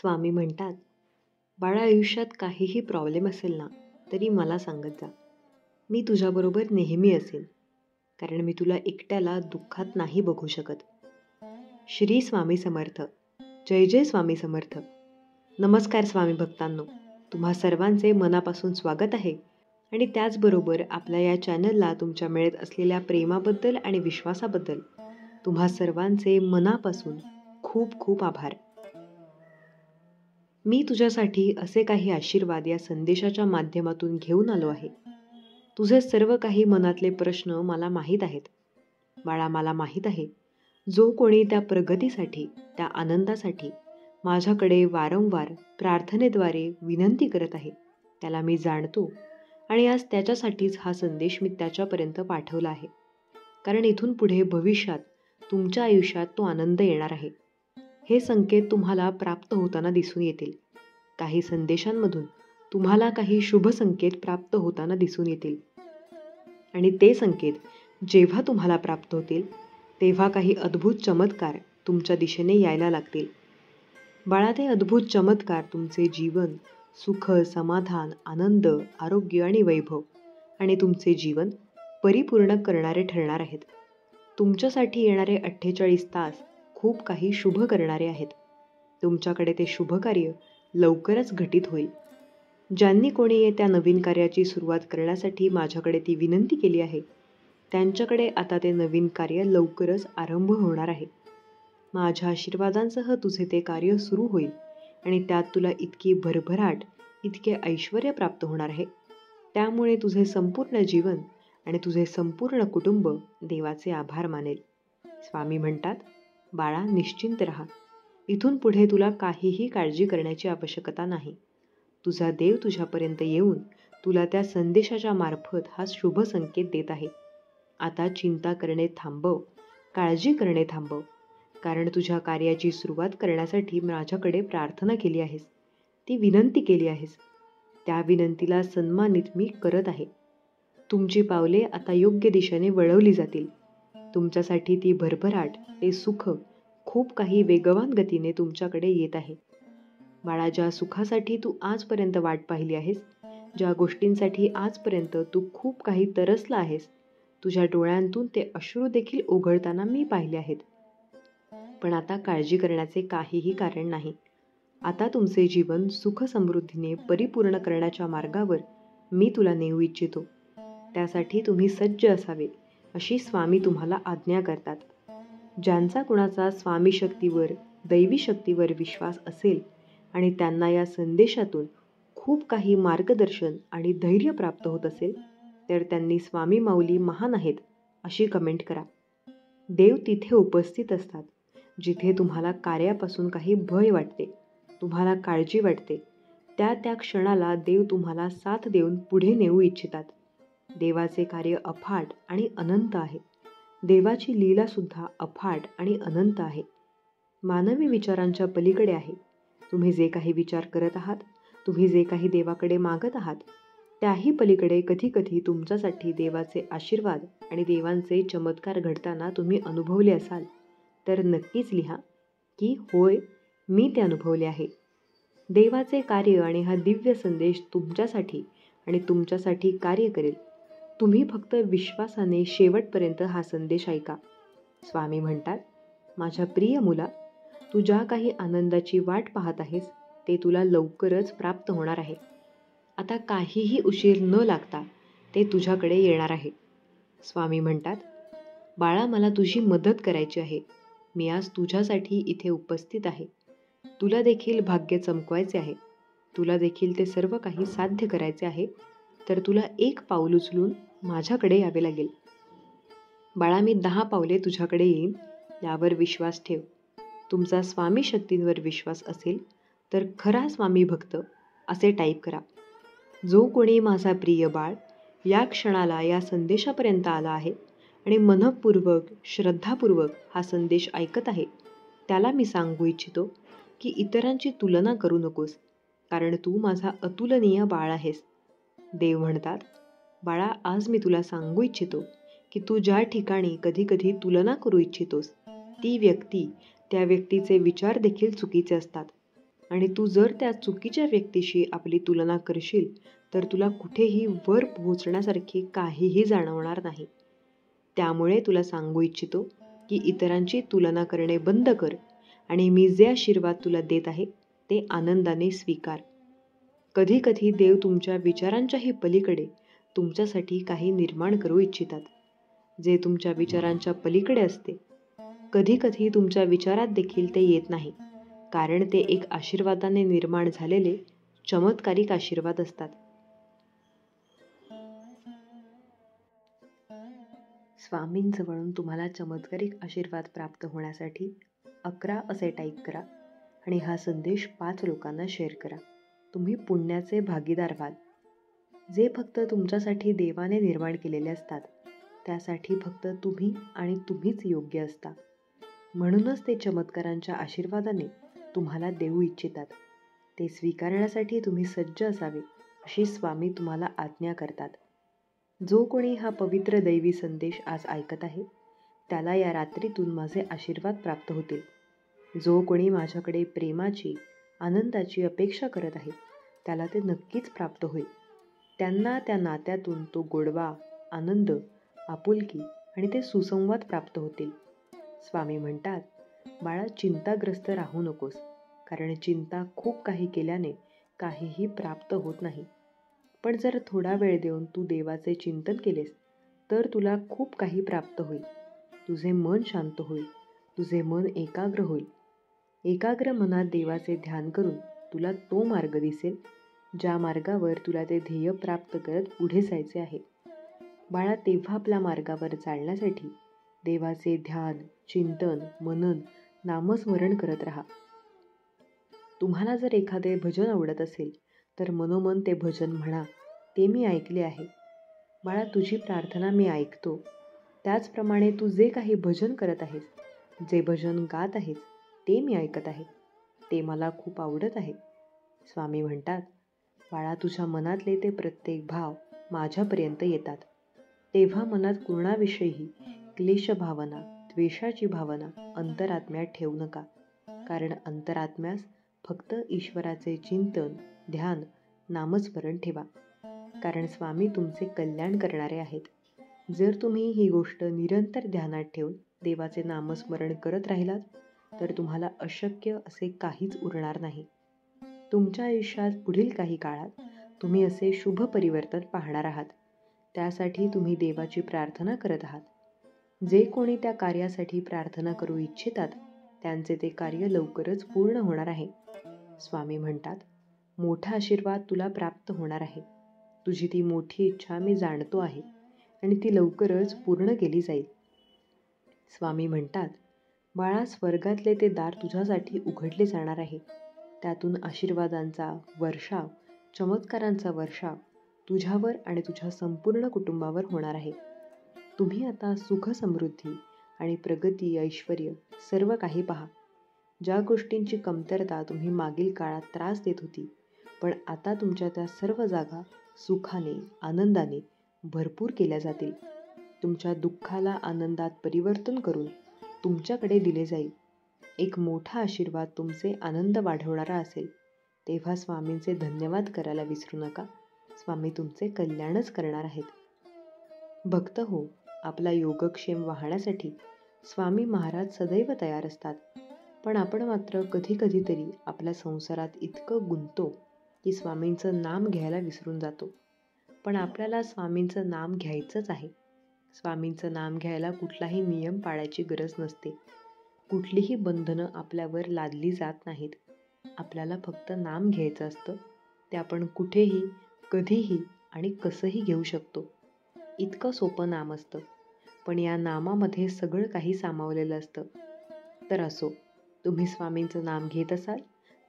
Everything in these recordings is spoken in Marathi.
स्वामी म्हणतात, बाळा आयुष्यात काहीही प्रॉब्लेम असेल ना, तरी मला सांगत जा. मी तुझ्याबरोबर नेहमी असेन, कारण मी तुला एकट्याला दुःखात नाही बघू शकत. श्री स्वामी समर्थ. जय जय स्वामी समर्थ. नमस्कार स्वामी भक्तांनो, तुम्हा सर्वांचे मनापासून स्वागत आहे. आणि त्याचबरोबर आपल्या या चॅनलला तुमच्या मिळत असलेल्या प्रेमाबद्दल आणि विश्वासाबद्दल तुम्हा सर्वांचे मनापासून खूप खूप आभार. मी तुझ्यासाठी असे काही आशीर्वाद या संदेशाच्या माध्यमातून घेऊन आलो आहे. तुझे सर्व काही मनातले प्रश्न मला माहीत आहेत. बाळा, मला माहीत आहे, जो कोणी त्या प्रगतीसाठी, त्या आनंदासाठी माझ्याकडे वारंवार प्रार्थनेद्वारे विनंती करत आहे, त्याला मी जाणतो. आणि आज त्याच्यासाठीच हा संदेश मी त्याच्यापर्यंत पाठवला आहे. कारण इथून पुढे भविष्यात तुमच्या आयुष्यात तो आनंद येणार आहे. हे संकेत तुम्हाला प्राप्त होताना दिसून येतील. काही संदेशांमधून तुम्हाला काही शुभ संकेत प्राप्त होताना दिसून येतील. आणि ते संकेत जेव्हा तुम्हाला प्राप्त होतील, तेव्हा काही अद्भुत चमत्कार तुमच्या दिशेने यायला लागतील. बाळा, ते अद्भुत चमत्कार तुमचे जीवन, सुख, समाधान, आनंद, आरोग्य आणि वैभव आणि तुमचे जीवन परिपूर्ण करणारे ठरणार आहेत. तुमच्यासाठी येणारे 48 तास खूप काही शुभ करणारे आहेत. तुमच्याकडे ते शुभ कार्य लवकरच घटित होईल. ज्यांनी कोणी त्या नवीन कार्याची सुरुवात करण्यासाठी माझ्याकडे ती विनंती केली आहे, त्यांच्याकडे आता ते नवीन कार्य लवकरच आरंभ होणार आहे. माझ्या आशीर्वादांसह तुझे ते कार्य सुरू होईल आणि त्यात तुला इतकी भरभराट, इतके ऐश्वर्य प्राप्त होणार आहे. त्यामुळे तुझे संपूर्ण जीवन आणि तुझे संपूर्ण कुटुंब देवाचे आभार मानेल. स्वामी म्हणतात, बाळा, निश्चिंत राहा. इथून पुढे तुला काहीही काळजी करण्याची आवश्यकता नाही. तुझा देव तुझ्यापर्यंत येऊन तुला त्या संदेशाच्या मार्फत हा शुभ संकेत देत आहे. आता चिंता करणे थांबव, काळजी करणे थांबव. कारण तुझ्या कार्याची सुरुवात करण्यासाठी माझ्याकडे प्रार्थना केली आहेस, ती विनंती केली आहेस. त्या विनंतीला सन्मानित मी करत आहे. तुमची पावले आता योग्य दिशेने वळवली जातील. तुमच्यासाठी ती भरभराट, ते सुख खूप काही वेगवान गतीने तुमच्याकडे येत आहे. बाळा, ज्या सुखासाठी तू आजपर्यंत वाट पाहिली आहेस, ज्या गोष्टींसाठी आजपर्यंत तू खूप काही तरसला आहेस, तुझ्या डोळ्यांतून ते अश्रू देखील ओघळताना मी पाहिले आहेत. पण आता काळजी करण्याचे काहीही कारण नाही. आता तुमचे जीवन सुख समृद्धीने परिपूर्ण करण्याच्या मार्गावर मी तुला नेऊ इच्छितो. त्यासाठी तुम्ही सज्ज असावे, अशी स्वामी तुम्हाला आज्ञा करतात. ज्यांचा कुणाचा स्वामी शक्तीवर, दैवी शक्तीवर विश्वास असेल आणि त्यांना या संदेशातून खूप काही मार्गदर्शन आणि धैर्य प्राप्त होत असेल, तर त्यांनी स्वामी माऊली महान आहेत अशी कमेंट करा. देव तिथे उपस्थित असतात जिथे तुम्हाला कार्यापासून काही भय वाटते, तुम्हाला काळजी वाटते. त्या क्षणाला देव तुम्हाला साथ देऊन पुढे नेऊ इच्छितात. देवाचे कार्य अफाट आणि अनंत आहे. देवाची लीला सुद्धा अफाट आणि अनंत आहे. मानवी विचारांच्या पलीकडे आहे. तुम्ही जे काही विचार करत आहात, तुम्ही जे काही देवाकडे मागत आहात, त्याही पलीकडे कधी कधी तुमच्यासाठी देवाचे आशीर्वाद आणि देवांचे चमत्कार घडताना तुम्ही अनुभवले असाल, तर नक्कीच लिहा की होय, मी ते अनुभवले आहे. देवाचे कार्य आणि हा दिव्य संदेश तुमच्यासाठी आणि तुमच्यासाठी कार्य करेल. तुम्ही फक्त विश्वासाने शेवटपर्यंत हा संदेश ऐका. स्वामी म्हणतात, माझ्या प्रिय मुला, तू ज्या काही आनंदाची वाट पाहत आहेस, ते तुला लवकरच प्राप्त होणार आहे. आता काहीही उशीर न लागता ते तुझ्याकडे येणार आहे. स्वामी म्हणतात, बाळा, मला तुझी मदत करायची आहे. मी आज तुझ्यासाठी इथे उपस्थित आहे. तुला देखील भाग्य चमकवायचे आहे. तुला देखील ते सर्व काही साध्य करायचे आहे. तर तुला एक पाऊल उचलून माझ्याकडे यावे लागेल. बाळा, मी 10 पावले तुझ्याकडे येईन, यावर विश्वास ठेव. तुमचा स्वामी शक्तींवर विश्वास असेल तर खरा स्वामी भक्त असे टाईप करा. जो कोणी माझा प्रिय बाळ या क्षणाला या संदेशापर्यंत आला आहे आणि मनःपूर्वक, श्रद्धापूर्वक हा संदेश ऐकत आहे, त्याला मी सांगू इच्छितो की इतरांची तुलना करू नकोस, कारण तू माझा अतुलनीय बाळ आहेस. देव म्हणतात, बाळा, आज मी तुला सांगू इच्छितो की तू ज्या ठिकाणी कधी कधी तुलना करू इच्छितोस, ती व्यक्ती, त्या व्यक्तीचे विचार देखील चुकीचे असतात. आणि तू जर त्या चुकीच्या व्यक्तीशी आपली तुलना करशील तर तुला कुठेही वर पोहोचण्यासारखे काहीही जाणवणार नाही. त्यामुळे तुला सांगू इच्छितो की इतरांची तुलना करणे बंद कर आणि मी जे आशीर्वाद तुला देत आहे ते आनंदाने स्वीकार. कधी कधी देव तुमच्या विचारांच्याही पलीकडे तुमच्यासाठी काही निर्माण करू इच्छितात, जे तुमच्या विचारांच्या पलीकडे असते. कधी कधी तुमच्या विचारात देखील ते येत नाही, कारण ते एक आशीर्वादाने निर्माण झालेले चमत्कारिक आशीर्वाद असतात. स्वामींजवळून तुम्हाला चमत्कारिक आशीर्वाद प्राप्त होण्यासाठी 11 असे टाईप करा आणि हा संदेश 5 लोकांना शेअर करा. तुम्ही पुण्याचे भागीदार व्हाल. जे फक्त तुमच्यासाठी देवाने निर्माण केलेले असतात त्यासाठी फक्त तुम्ही आणि तुम्हीच योग्य असता. म्हणूनच ते चमत्कारांच्या आशीर्वादाने तुम्हाला देऊ इच्छितात. ते स्वीकारण्यासाठी तुम्ही सज्ज असावे अशी स्वामी तुम्हाला आज्ञा करतात. जो कोणी हा पवित्र दैवी संदेश आज ऐकत आहे त्याला या रात्रीतून माझे आशीर्वाद प्राप्त होतील. जो कोणी माझ्याकडे प्रेमाची, आनंदाची अपेक्षा करत आहे त्याला ते नक्कीच प्राप्त होईल. त्यांना त्या नात्यातून तो गोडवा, आनंद, आपुलकी आणि ते सुसंवाद प्राप्त होतील. स्वामी म्हणतात, बाळा, चिंताग्रस्त राहू नकोस, कारण चिंता खूप काही केल्याने काहीही प्राप्त होत नाही. पण जर थोडा वेळ देऊन तू देवाचे चिंतन केलेस तर तुला खूप काही प्राप्त होईल. तुझे मन शांत होईल, तुझे मन एकाग्र होईल. एकाग्र मनात देवाचे ध्यान करून तुला तो मार्ग दिसेल ज्या मार्गावर तुला ते ध्येय प्राप्त करत पुढे जायचे आहे. बाळा, तेव्हा आपल्या मार्गावर चालण्यासाठी देवाचे ध्यान, चिंतन, मनन, नामस्मरण करत राहा. तुम्हाला जर एखादे भजन आवडत असेल तर मनोमन ते भजन म्हणा, ते मी ऐकले आहे. बाळा, तुझी प्रार्थना मी ऐकतो. त्याचप्रमाणे तू जे काही भजन करत आहेस, जे भजन गात आहेस, ते मी ऐकत आहे. ते मला खूप आवडत आहे. स्वामी म्हणतात, बाळा, तुझ्या मनातले ते प्रत्येक भाव माझ्यापर्यंत येतात. तेव्हा मनात कुणाविषयीही क्लेश भावना, द्वेषाची भावना अंतरात्म्यात ठेवू नका, कारण अंतरात्म्यास फक्त ईश्वराचे चिंतन, ध्यान, नामस्मरण ठेवा, कारण स्वामी तुमचे कल्याण करणारे आहेत. जर तुम्ही ही गोष्ट निरंतर ध्यानात ठेवून देवाचे नामस्मरण करत राहिलात तर तुम्हाला अशक्य असे काहीच उरणार नाही. तुमच्या आयुष्यात पुढील काही काळात तुम्ही असे शुभ परिवर्तन पाहणार आहात. त्यासाठी तुम्ही देवाची प्रार्थना करत आहात. जे कोणी त्या कार्यासाठी प्रार्थना करू इच्छितात त्यांचे ते कार्य लवकरच पूर्ण होणार आहे. स्वामी म्हणतात, मोठा आशीर्वाद तुला प्राप्त होणार आहे. तुझी ती मोठी इच्छा मी जाणतो आहे आणि ती लवकरच पूर्ण केली जाईल. स्वामी म्हणतात, बाळा, स्वर्गातले ते दार तुझ्यासाठी उघडले जाणार आहे. त्यातून आशीर्वादांचा वर्षाव, चमत्कारांचा वर्षाव तुझ्यावर आणि तुझ्या संपूर्ण कुटुंबावर होणार आहे. तुम्ही आता सुख, समृद्धी आणि प्रगती, ऐश्वर सर्व काही पहा. ज्या गोष्टींची कमतरता तुम्ही मागील काळात त्रास देत होती, पण आता तुमच्या त्या सर्व जागा सुखाने, आनंदाने भरपूर केल्या जातील. तुमच्या दुःखाला आनंदात परिवर्तन करून तुमच्याकडे दिले जाईल. एक मोठा आशीर्वाद तुमचे आनंद वाढवणारा असेल. तेव्हा स्वामींचे धन्यवाद करायला विसरू नका. स्वामी तुमचे कल्याणच करणार आहेत. भक्त हो, आपला योगक्षेम वाहण्यासाठी स्वामी महाराज सदैव तयार असतात. पण आपण मात्र कधी कधीतरी आपल्या संसारात इतकं गुंततो की स्वामींचं नाम घ्यायला विसरून जातो. पण आपल्याला स्वामींचं नाम घ्यायचंच आहे. स्वामींचं नाम घ्यायला कुठलाही नियम पाळायची गरज नसते. कुठलीही बंधनं आपल्यावर लादली जात नाहीत. आपल्याला फक्त नाम घ्यायचं असतं. ते आपण कुठेही, कधीही आणि कसंही घेऊ शकतो. इतकं सोपं नाम असतं, पण या नामामध्ये सगळं काही सामावलेलं असतं. तर असो, तुम्ही स्वामींचं नाम घेत असाल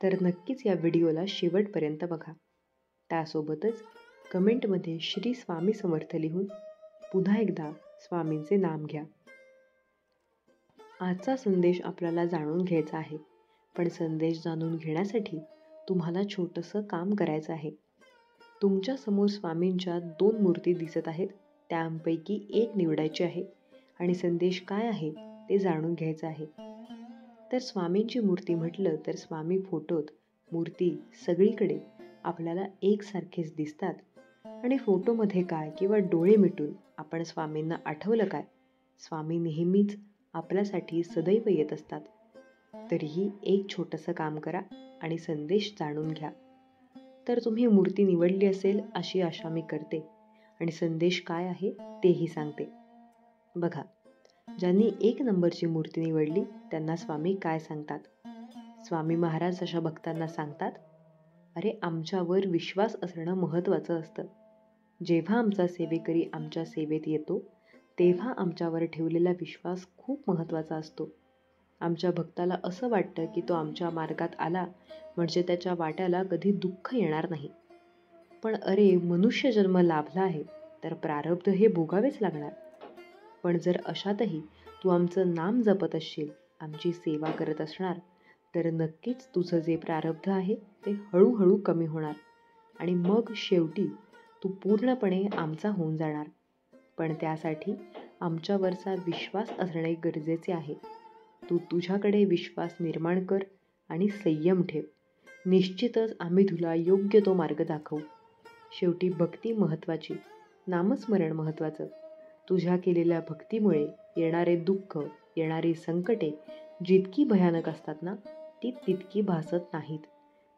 तर नक्कीच या व्हिडिओला शेवटपर्यंत बघा. त्यासोबतच कमेंटमध्ये श्री स्वामी समर्थ लिहून पुन्हा एकदा स्वामींचे नाम घ्या. आजचा संदेश आपल्याला जाणून घ्यायचा आहे, पण संदेश जाणून घेण्यासाठी तुम्हाला छोटंसं काम करायचं आहे. तुमच्यासमोर स्वामींच्या 2 मूर्ती दिसत आहेत. त्यांपैकी एक निवडायची आहे आणि संदेश काय आहे ते जाणून घ्यायचं आहे. तर स्वामींची मूर्ती म्हटलं तर स्वामी फोटोत मूर्ती सगळीकडे आपल्याला एकसारखेच दिसतात आणि फोटोमध्ये काय किंवा डोळे मिटून आपण स्वामींना आठवलं काय, स्वामी नेहमीच आपल्यासाठी सदैव येत असतात. तरीही एक छोटंसं काम करा आणि संदेश जाणून घ्या. तर तुम्ही मूर्ती निवडली असेल अशी आशा मी करते आणि संदेश काय आहे तेही सांगते. बघा, ज्यांनी 1 नंबरची मूर्ती निवडली त्यांना स्वामी काय सांगतात. स्वामी महाराज अशा भक्तांना सांगतात, अरे आमच्यावर विश्वास असणं महत्त्वाचं असतं. जेव्हा आमचा सेवेकरी आमच्या सेवेत येतो तेव्हा आमच्यावर ठेवलेला विश्वास खूप महत्त्वाचा असतो. आमच्या भक्ताला असं वाटतं की तो आमच्या मार्गात आला म्हणजे त्याच्या वाट्याला कधी दुःख येणार नाही. पण अरे, मनुष्य जन्म लाभला आहे तर प्रारब्ध हे भोगावेच लागणार. पण जर अशातही तू आमचं नाम जपत असशील, आमची सेवा करत असणार, तर नक्कीच तुझं जे प्रारब्ध आहे ते हळूहळू कमी होणार आणि मग शेवटी तू पूर्णपणे आमचा होऊन जाणार. पण त्यासाठी आमच्यावरचा विश्वास असणे गरजेचे आहे. तू तुझ्याकडे विश्वास निर्माण कर आणि संयम ठेव. निश्चितच आम्ही तुला योग्य तो मार्ग दाखवू. शेवटी भक्ती महत्त्वाची, नामस्मरण महत्त्वाचं. तुझ्या केलेल्या भक्तीमुळे येणारे दुःख, येणारी संकटे जितकी भयानक असतात ना, ती तितकी भासत नाहीत.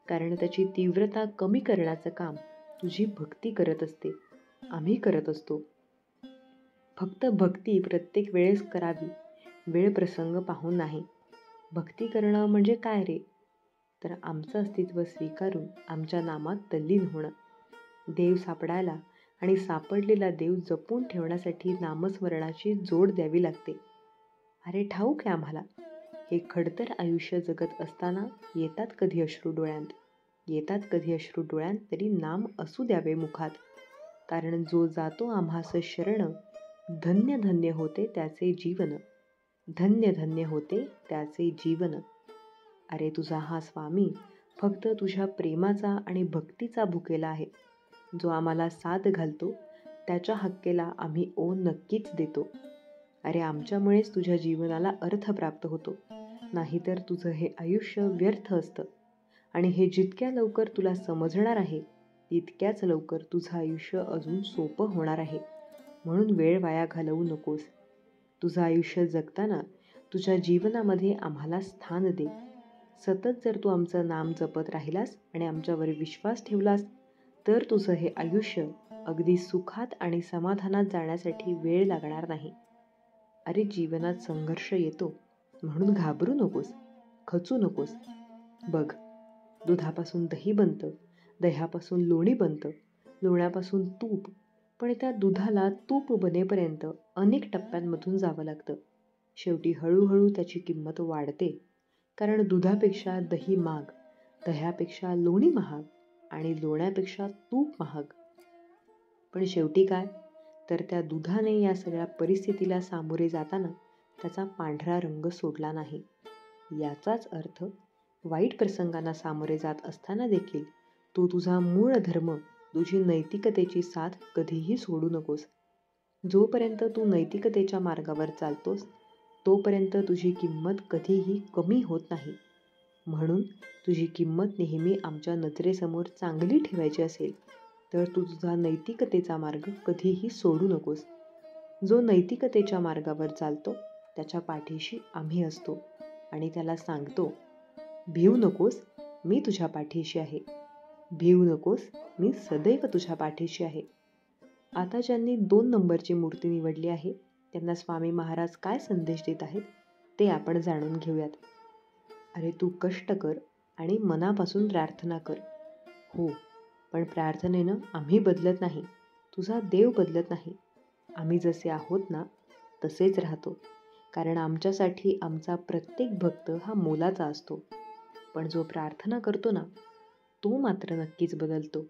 कारण त्याची तीव्रता कमी करण्याचं काम तुझी भक्ती करत असते, आम्ही करत असतो. फक्त भक्ती प्रत्येक वेळेस करावी, वेळ प्रसंग पाहून नाही. भक्ती करणं म्हणजे काय रे? तर आमचं अस्तित्व स्वीकारून आमच्या नामात तल्लीन होणं. देव सापडायला आणि सापडलेला देव जपून ठेवण्यासाठी नामस्मरणाची जोड द्यावी लागते. अरे ठाऊक आहे आम्हाला, हे खडतर आयुष्य जगत असताना येतात कधी अश्रू डोळ्यांत तरी नाम असू द्यावे मुखात. कारण जो जातो आम्हास शरण, धन्य धन्य होते त्याचे जीवन, धन्य धन्य होते त्याचे जीवन. अरे तुझा हा स्वामी फक्त तुझ्या प्रेमाचा आणि भक्तीचा भुकेला आहे. जो आम्हाला साथ घालतो त्याच्या हक्केला आम्ही ओन नक्कीच देतो. अरे आमच्यामुळेच तुझ्या जीवनाला अर्थ प्राप्त होतो, नाहीतर तुझं हे आयुष्य व्यर्थ असतं. आणि हे जितक्या लवकर तुला समजणार आहे तितक्याच लवकर तुझं आयुष्य अजून सोपं होणार आहे. म्हणून वेळ वाया घालवू नकोस. तुझं आयुष्य जगताना तुझ्या जीवनामध्ये आम्हाला स्थान दे. सतत जर तू आमचं नाम जपत राहिलास आणि आमच्यावर विश्वास ठेवलास तर तुझं हे आयुष्य अगदी सुखात आणि समाधानात जाण्यासाठी वेळ लागणार नाही. अरे जीवनात संघर्ष येतो म्हणून घाबरू नकोस, खचू नकोस. बघ, दुधापासून दही बनतं, दह्यापासून लोणी बनतं, लोण्यापासून तूप. पण त्या दुधाला तूप बनेपर्यंत अनेक टप्प्यांमधून जावं लागतं. शेवटी हळूहळू त्याची किंमत वाढते. कारण दुधापेक्षा दही महाग, दह्यापेक्षा लोणी महाग आणि लोण्यापेक्षा तूप महाग. पण शेवटी काय, तर त्या दुधाने या सगळ्या परिस्थितीला सामोरे जाताना त्याचा पांढरा रंग सोडला नाही. याचाच अर्थ वाईट प्रसंगांना सामोरे जात असताना देखील तू तुझा मूळ धर्म, तुझी नैतिकतेची साथ कधीही सोडू नकोस. जोपर्यंत तू नैतिकतेच्या मार्गावर चालतोस तोपर्यंत तुझी किंमत कधीही कमी होत नाही. म्हणून तुझी किंमत नेहमी आमच्या नजरेसमोर चांगली ठेवायची असेल तर तू तुझा नैतिकतेचा मार्ग कधीही सोडू नकोस. जो नैतिकतेच्या मार्गावर चालतो त्याच्या पाठीशी आम्ही असतो आणि त्याला सांगतो, भिवू नकोस, मी तुझ्या पाठीशी आहे. भिवू नकोस, मी सदैव तुझ्या पाठीशी आहे. आता ज्यांनी 2 नंबरची मूर्ती निवडली आहे त्यांना स्वामी महाराज काय संदेश देत आहेत ते आपण जाणून घेऊयात. अरे तू कष्ट कर आणि मनापासून प्रार्थना कर. हो, पण प्रार्थनेनं आम्ही बदलत नाही, तुझा देव बदलत नाही. आम्ही जसे आहोत ना तसेच राहतो. कारण आमच्यासाठी आमचा प्रत्येक भक्त हा मोलाचा असतो. पण जो प्रार्थना करतो ना तो मात्र नक्कीच बदलतो.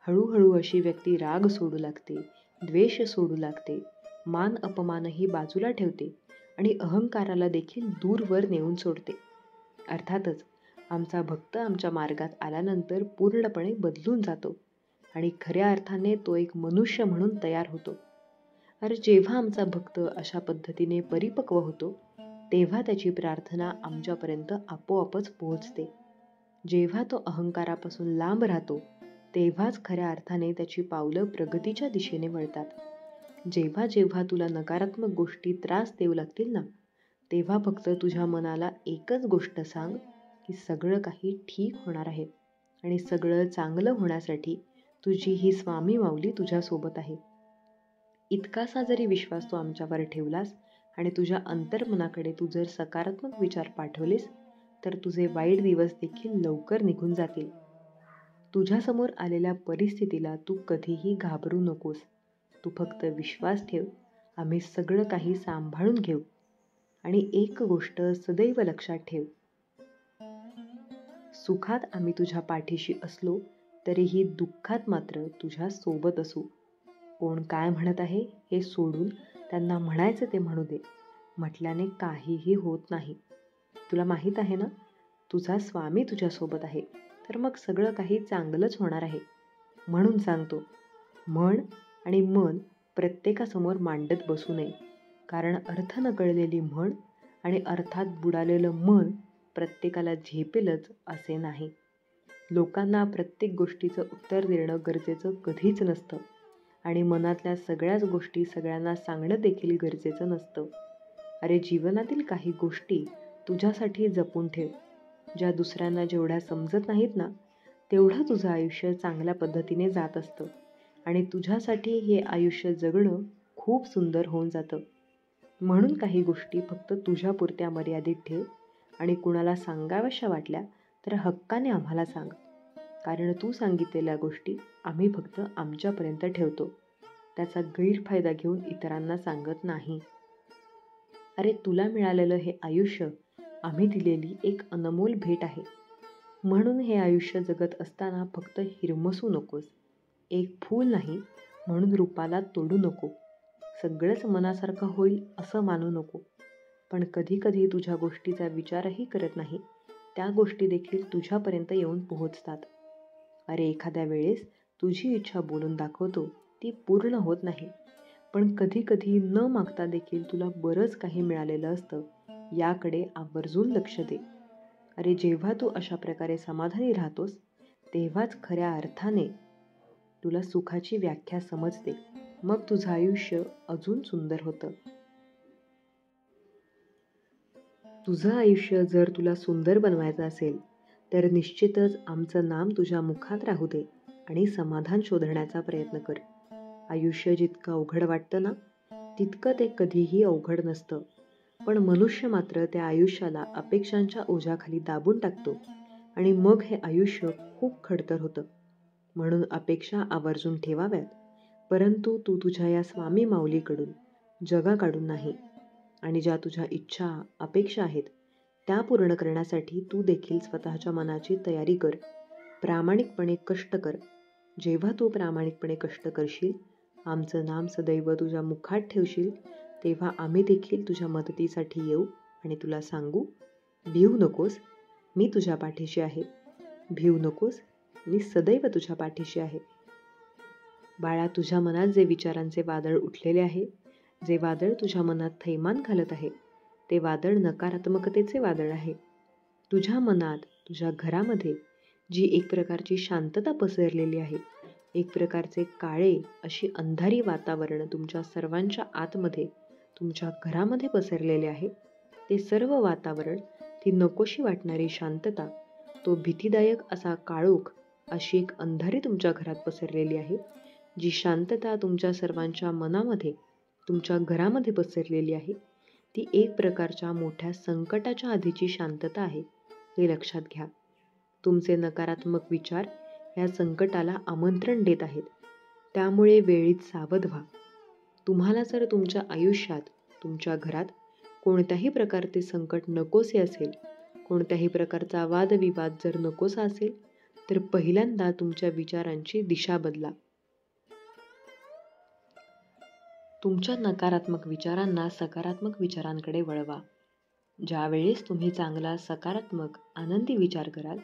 हळूहळू अशी व्यक्ती राग सोडू लागते, द्वेष सोडू लागते, मान अपमानही बाजूला ठेवते आणि अहंकाराला देखील दूरवर नेऊन सोडते. अर्थातच आमचा भक्त आमच्या मार्गात आल्यानंतर पूर्णपणे बदलून जातो आणि खऱ्या अर्थाने तो एक मनुष्य म्हणून तयार होतो. अरे जेव्हा आमचा भक्त अशा पद्धतीने परिपक्व होतो तेव्हा त्याची प्रार्थना आमच्यापर्यंत आपोआपच पोहोचते. जेव्हा तो अहंकारापासून लांब राहतो, तेव्हाच खऱ्या अर्थाने त्याची पावलं प्रगतीच्या दिशेने वळतात. जेव्हा जेव्हा तुला नकारात्मक गोष्टी त्रास देऊ लागतील ना, तेव्हा फक्त तुझ्या मनाला एकच गोष्ट सांग की सगळं काही ठीक होणार आहे आणि सगळं चांगलं होण्यासाठी तुझी ही स्वामी माऊली तुझ्यासोबत आहे. इतकासा जरी विश्वास तू आमच्यावर ठेवलास आणि तुझ्या अंतर्मनाकडे तू जर सकारात्मक विचार पाठवलेस, तर तुझे वाईट दिवस देखील लवकर निघून जातील. तुझ्यासमोर आलेल्या परिस्थितीला तू कधीही घाबरू नकोस. तू फक्त विश्वास ठेव, आम्ही सगळं काही सांभाळून घेऊ. आणि एक गोष्ट सदैव लक्षात ठेव, सुखात आम्ही तुझ्या पाठीशी असलो तरीही दुःखात मात्र तुझ्या सोबत असू. कोण काय म्हणत आहे हे सोडून त्यांना म्हणायचं ते म्हणू दे. म्हटल्याने काहीही होत नाही. तुला माहीत आहे ना, तुझा स्वामी तुझ्यासोबत आहे, तर मग सगळं काही चांगलंच होणार आहे. म्हणून सांगतो, म्हण आणि मन प्रत्येकासमोर मांडत बसू नये. कारण अर्थ न कळलेली म्हण आणि अर्थात बुडालेलं मन प्रत्येकाला झेपेलच असे नाही. लोकांना प्रत्येक गोष्टीचं उत्तर देणं गरजेचं कधीच नसतं आणि मनातल्या सगळ्याच गोष्टी सगळ्यांना सांगणं देखील गरजेचं नसतं. अरे, जीवनातील काही गोष्टी तुझ्यासाठी जपून ठेव. ज्या दुसऱ्यांना जेवढ्या समजत नाहीत ना, तेवढं तुझं आयुष्य चांगल्या पद्धतीने जात असतं आणि तुझ्यासाठी हे आयुष्य जगणं खूप सुंदर होऊन जातं. म्हणून काही गोष्टी फक्त तुझ्यापुरत्या मर्यादित ठेव आणि कुणाला सांगाव्याशा वाटल्या तर हक्काने आम्हाला सांग. कारण तू सांगितलेल्या गोष्टी आम्ही फक्त आमच्यापर्यंत ठेवतो. त्याचा गैरफायदा घेऊन इतरांना सांगत नाही. अरे, तुला मिळालेलं हे आयुष्य आम्ही दिलेली एक अनमोल भेट आहे. म्हणून हे आयुष्य जगत असताना फक्त हिरमसू नकोस. एक फूल नाही म्हणून रूपाला तोडू नको. सगळंच मनासारखं होईल असं मानू नको. पण कधी कधी तुझ्या गोष्टीचा विचारही करत नाही त्या गोष्टी देखील तुझ्यापर्यंत येऊन पोहोचतात. अरे, एखाद्या वेळेस तुझी इच्छा बोलून दाखवतो, ती पूर्ण होत नाही. पण कधी कधी न मागता देखील तुला बरंच काही मिळालेलं असतं. याकडे आवर्जून लक्ष दे. अरे, जेव्हा तू अशा प्रकारे समाधानी राहतोस, तेव्हाच खऱ्या अर्थाने तुला सुखाची व्याख्या समजते. मग तुझं आयुष्य अजून सुंदर होतं. तुझं आयुष्य जर तुला सुंदर बनवायचं असेल, तर निश्चितच आमचं नाम तुझ्या मुखात राहू दे आणि समाधान शोधण्याचा प्रयत्न कर. आयुष्य जितकं अवघड वाटतं ना, तितकं ते कधीही अवघड नसतं. पण मनुष्य मात्र त्या आयुष्याला अपेक्षांच्या ओझ्याखाली दाबून टाकतो आणि मग हे आयुष्य खूप खडतर होतं. म्हणून अपेक्षा आवर्जून ठेवाव्यात, परंतु तू तुझ्या या स्वामी माऊलीकडून, जगाकडून नाही. आणि ज्या तुझ्या इच्छा, अपेक्षा आहेत त्या पूर्ण करण्यासाठी तू देखील स्वतःच्या मनाची तयारी कर. प्रामाणिकपणे कष्ट कर. जेव्हा तू प्रामाणिकपणे कष्ट करशील, आमचं नाम सदैव तुझ्या मुखात ठेवशील, तेव्हा आम्ही देखील तुझ्या मदतीसाठी येऊ आणि तुला सांगू, भिवू नकोस, मी तुझ्या पाठीशी आहे. भिवू नकोस, मी सदैव तुझ्या पाठीशी आहे. बाळा, तुझ्या मनात जे विचारांचे वादळ उठलेले आहे, जे वादळ तुझ्या मनात थैमान घालत आहे, ते वादळ नकारात्मकतेचे वादळ आहे. तुझ्या मनात, तुझ्या घरामध्ये जी एक प्रकारची शांतता पसरलेली आहे, एक प्रकारचे काळे अशी अंधारी वातावरण तुमच्या सर्वांच्या आतमध्ये, तुमच्या घरामध्ये पसरलेले आहे, ते सर्व वातावरण, ती नकोशी वाटणारी शांतता, तो भीतीदायक असा काळोख, अशी एक अंधारी तुमच्या घरात पसरलेली आहे. जी शांतता तुमच्या सर्वांच्या मनामध्ये, तुमच्या घरामध्ये पसरलेली आहे, ती एक प्रकारच्या मोठ्या संकटाच्या आधीची शांतता आहे, हे लक्षात घ्या. तुमचे नकारात्मक विचार या संकटाला आमंत्रण देत आहेत. त्यामुळे वेळीच सावध व्हा. तुम्हाला जर तुमच्या आयुष्यात, तुमच्या घरात कोणत्याही प्रकारचे संकट नकोसे असेल, कोणत्याही प्रकारचा वादविवाद जर नकोसा असेल, तर पहिल्यांदा तुमच्या विचारांची दिशा बदला. तुमच्या नकारात्मक विचारांना सकारात्मक विचारांकडे वळवा. ज्यावेळेस तुम्ही चांगला, सकारात्मक, आनंदी विचार कराल,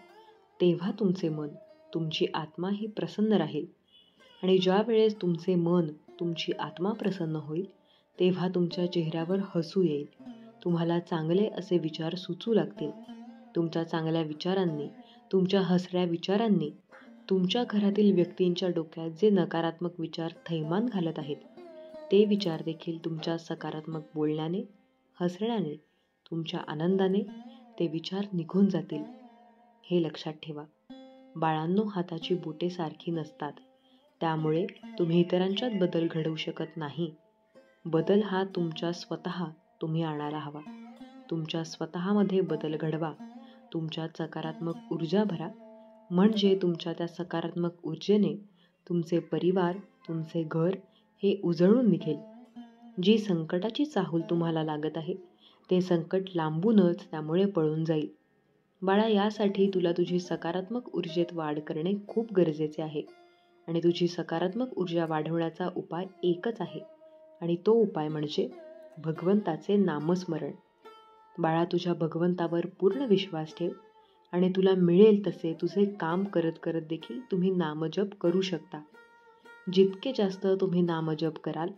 तेव्हा तुमचे मन, तुमची आत्मा ही प्रसन्न राहील. आणि ज्या वेळेस तुमचे मन, तुमची आत्मा प्रसन्न होईल, तेव्हा तुमच्या चेहऱ्यावर हसू येईल. तुम्हाला चांगले असे विचार सुचू लागतील. तुमच्या चांगल्या विचारांनी तुमच्या हसऱ्या विचारांनी तुमच्या घरातील व्यक्तींच्या डोक्यात जे नकारात्मक विचार थैमान घालत आहेत, ते विचार देखील तुमच्या सकारात्मक बोलण्याने, हसण्याने, तुमच्या आनंदाने ते विचार निघून जातील. हे लक्षात ठेवा. बाळांनो, हाताची बोटे सारखी नसतात. त्यामुळे तुम्ही इतरांच्यात बदल घडवू शकत नाही. बदल हा तुमच्या स्वतः तुम्ही आणायला हवा. तुमच्या स्वतःमध्ये बदल घडवा. तुमच्यात सकारात्मक ऊर्जा भरा. म्हणजे तुमच्या त्या सकारात्मक ऊर्जेने तुमचे परिवार, तुमचे घर हे उजळून निघेल. जी संकटाची चाहूल तुम्हाला लागत आहे, ते संकट लांबूनच त्यामुळे पळून जाईल. बाळा, यासाठी तुला तुझी सकारात्मक ऊर्जेत वाढ करणे खूप गरजेचे आहे. आणि तुझी सकारात्मक ऊर्जा वाढवण्याचा उपाय एकच आहे. आणि तो उपाय म्हणजे भगवंताचे नामस्मरण. बाळा, तुझ्या भगवंतावर पूर्ण विश्वास ठेव आणि तुला मिळेल तसे तुझे काम करत करत देखील तुम्ही नामजप करू शकता. जितके जास्त तुम्ही नामजप कराल,